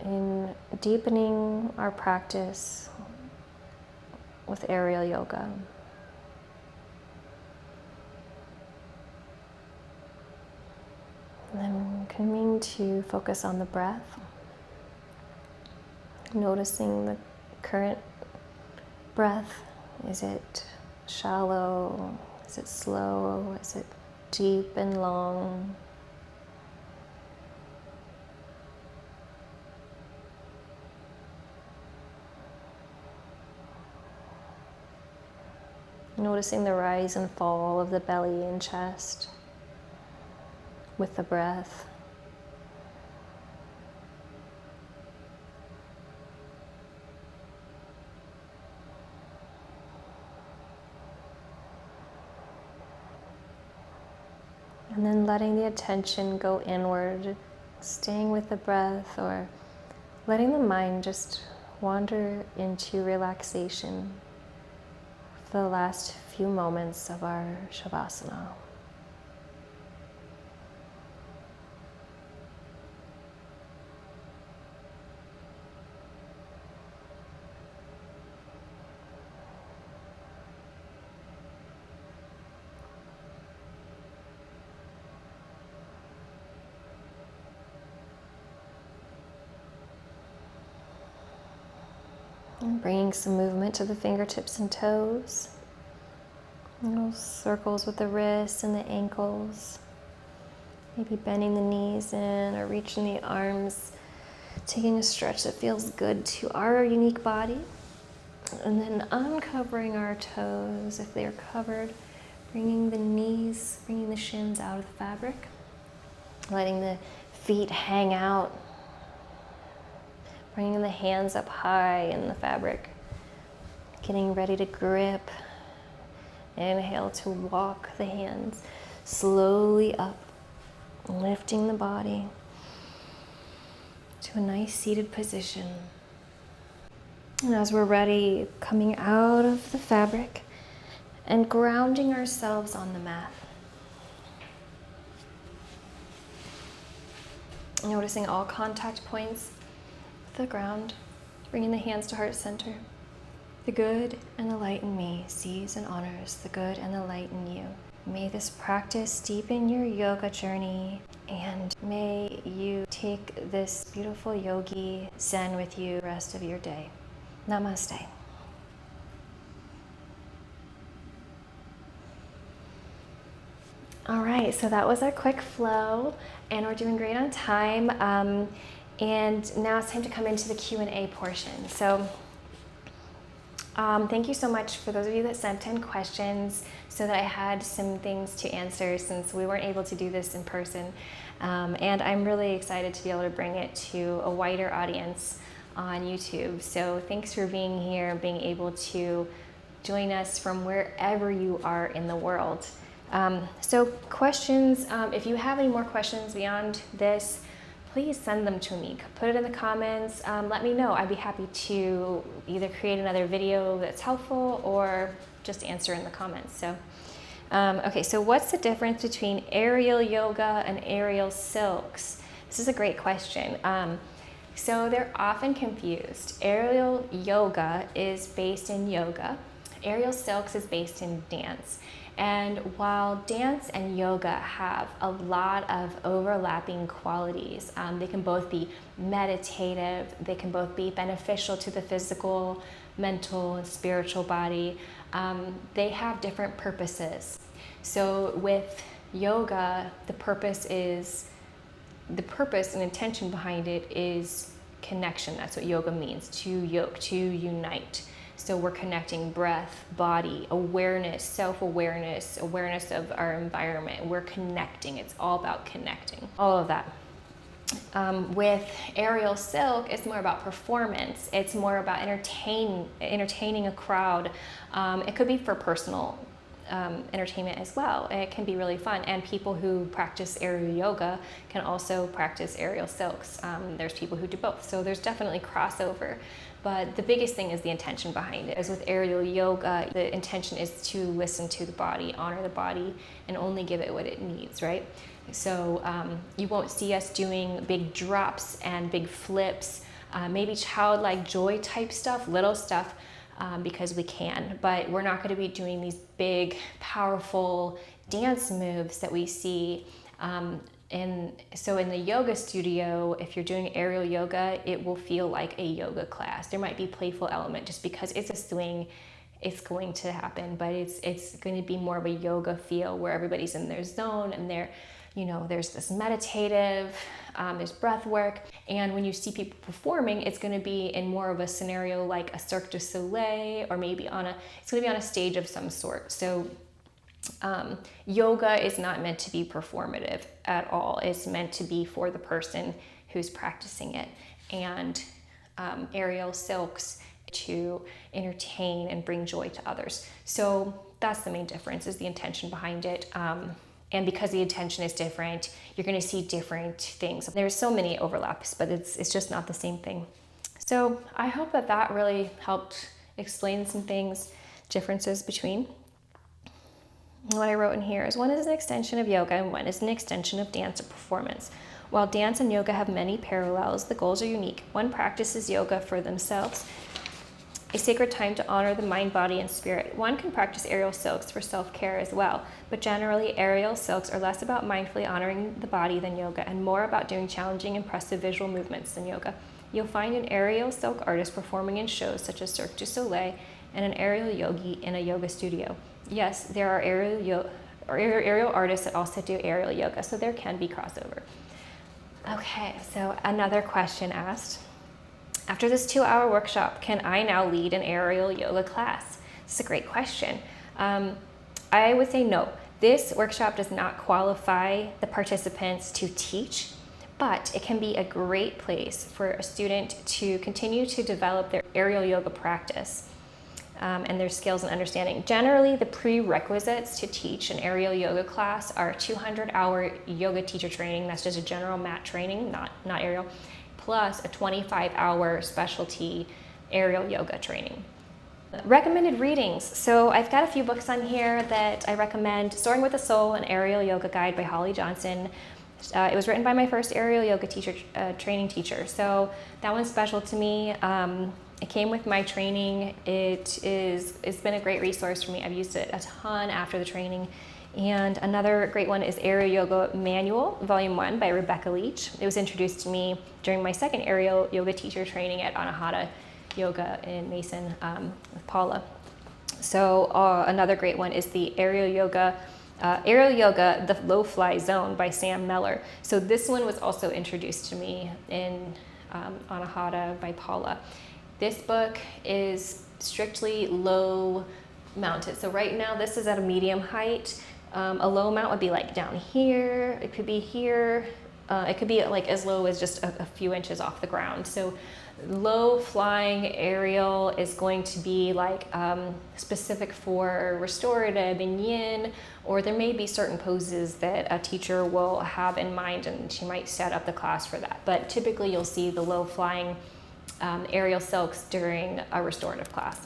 in deepening our practice with aerial yoga. And then coming to focus on the breath, noticing the current breath. Is it shallow? Is it slow? Is it deep and long? Noticing the rise and fall of the belly and chest with the breath. And then letting the attention go inward, staying with the breath, or letting the mind just wander into relaxation for the last few moments of our Shavasana. And bringing some movement to the fingertips and toes. Little circles with the wrists and the ankles. Maybe bending the knees in or reaching the arms, taking a stretch that feels good to our unique body. And then uncovering our toes if they're covered, bringing the knees, bringing the shins out of the fabric, letting the feet hang out, bringing the hands up high in the fabric, getting ready to grip. Inhale to walk the hands slowly up, lifting the body to a nice seated position. And as we're ready, coming out of the fabric and grounding ourselves on the mat. Noticing all contact points with the ground, bringing the hands to heart center. The good and the light in me sees and honors the good and the light in you. May this practice deepen your yoga journey, and may you take this beautiful yogi Zen with you the rest of your day. Namaste. All right, so that was our quick flow, and we're doing great on time. And now it's time to come into the Q&A portion. So thank you so much for those of you that sent in questions so that I had some things to answer since we weren't able to do this in person. And I'm really excited to be able to bring it to a wider audience on YouTube. So thanks for being here, being able to join us from wherever you are in the world. So questions, if you have any more questions beyond this, please send them to me. Put it in the comments, let me know. I'd be happy to either create another video that's helpful or just answer in the comments. So, okay, so what's the difference between aerial yoga and aerial silks? This is a great question. So they're often confused. Aerial yoga is based in yoga. Aerial silks is based in dance. And while dance and yoga have a lot of overlapping qualities, they can both be meditative, they can both be beneficial to the physical, mental, and spiritual body. They have different purposes. So with yoga, the purpose and intention behind it is connection. That's what yoga means, to yoke, to unite. So we're connecting breath, body, awareness, self-awareness, awareness of our environment. We're connecting. It's all about connecting, all of that. With aerial silk, it's more about performance. It's more about entertaining a crowd. It could be for personal entertainment as well. It can be really fun. And people who practice aerial yoga can also practice aerial silks. There's people who do both. So there's definitely crossover. But the biggest thing is the intention behind it. As with aerial yoga, the intention is to listen to the body, honor the body, and only give it what it needs, right? So you won't see us doing big drops and big flips, maybe childlike joy type stuff, little stuff, because we can, but we're not going to be doing these big, powerful dance moves that we see. And so in the yoga studio, if you're doing aerial yoga, it will feel like a yoga class. There might be playful element just because it's a swing, it's going to happen, but it's going to be more of a yoga feel where everybody's in their zone and there's this meditative, there's breath work. And when you see people performing, it's going to be in more of a scenario like a Cirque du Soleil, or maybe it's going to be on a stage of some sort. So yoga is not meant to be performative at all. It's meant to be for the person who's practicing it. And aerial silks to entertain and bring joy to others. So that's the main difference, is the intention behind it. And because the intention is different, you're going to see different things. There's so many overlaps, but it's just not the same thing. So I hope that really helped explain some things, differences between. What I wrote in here is, one is an extension of yoga and one is an extension of dance or performance. While dance and yoga have many parallels, the goals are unique. One practices yoga for themselves, a sacred time to honor the mind, body, and spirit. One can practice aerial silks for self-care as well, but generally aerial silks are less about mindfully honoring the body than yoga, and more about doing challenging, impressive visual movements than yoga. You'll find an aerial silk artist performing in shows such as Cirque du Soleil and an aerial yogi in a yoga studio. Yes, there are aerial artists that also do aerial yoga, so there can be crossover. Okay, so another question asked. After this 2-hour workshop, can I now lead an aerial yoga class? It's a great question. I would say no. This workshop does not qualify the participants to teach, but it can be a great place for a student to continue to develop their aerial yoga practice and their skills and understanding. Generally, the prerequisites to teach an aerial yoga class are 200-hour yoga teacher training. That's just a general mat training, not aerial, plus a 25-hour specialty aerial yoga training. Recommended readings. So I've got a few books on here that I recommend. Soaring with the Soul, an aerial yoga guide by Holly Johnson. It was written by my first aerial yoga training teacher. So that one's special to me. It came with my training. It's been a great resource for me. I've used it a ton after the training. And another great one is Aerial Yoga Manual, Volume 1 by Rebecca Leach. It was introduced to me during my second aerial yoga teacher training at Anahata Yoga in Mason with Paula. So another great one is the Aerial Yoga, The Low Fly Zone by Sam Meller. So this one was also introduced to me in Anahata by Paula. This book is strictly low mounted. So right now this is at a medium height. A low mount would be like down here. It could be here. It could be like as low as just a few inches off the ground. So low flying aerial is going to be like specific for restorative and yin, or there may be certain poses that a teacher will have in mind and she might set up the class for that. But typically you'll see the low flying aerial silks during a restorative class.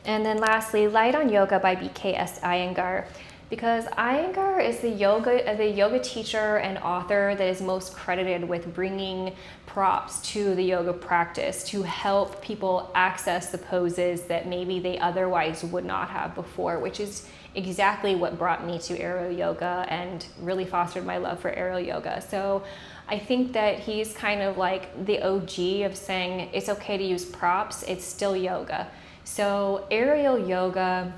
And then lastly, Light on Yoga by BKS Iyengar. Because Iyengar is the yoga teacher and author that is most credited with bringing props to the yoga practice to help people access the poses that maybe they otherwise would not have before, which is exactly what brought me to aerial yoga and really fostered my love for aerial yoga. So I think that he's kind of like the OG of saying it's okay to use props, it's still yoga. So aerial yoga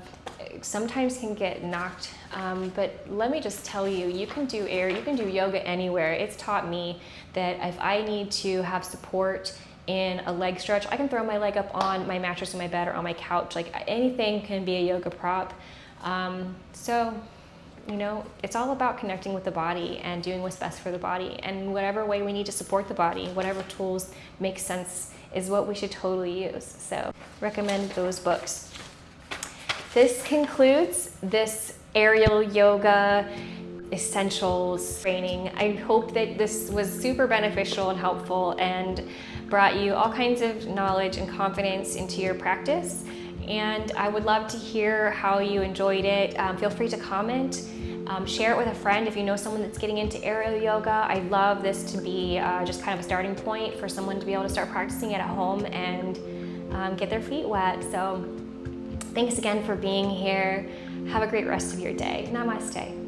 sometimes can get knocked, but let me just tell you, you can do yoga anywhere. It's taught me that if I need to have support in a leg stretch, I can throw my leg up on my mattress in my bed or on my couch. Like anything can be a yoga prop. So, you know, it's all about connecting with the body and doing what's best for the body. And whatever way we need to support the body, whatever tools make sense is what we should totally use. So recommend those books. This concludes this aerial yoga essentials training. I hope that this was super beneficial and helpful and brought you all kinds of knowledge and confidence into your practice. And I would love to hear how you enjoyed it. Feel free to comment. Share it with a friend if you know someone that's getting into aerial yoga. I'd love this to be just kind of a starting point for someone to be able to start practicing it at home and get their feet wet. So thanks again for being here. Have a great rest of your day. Namaste.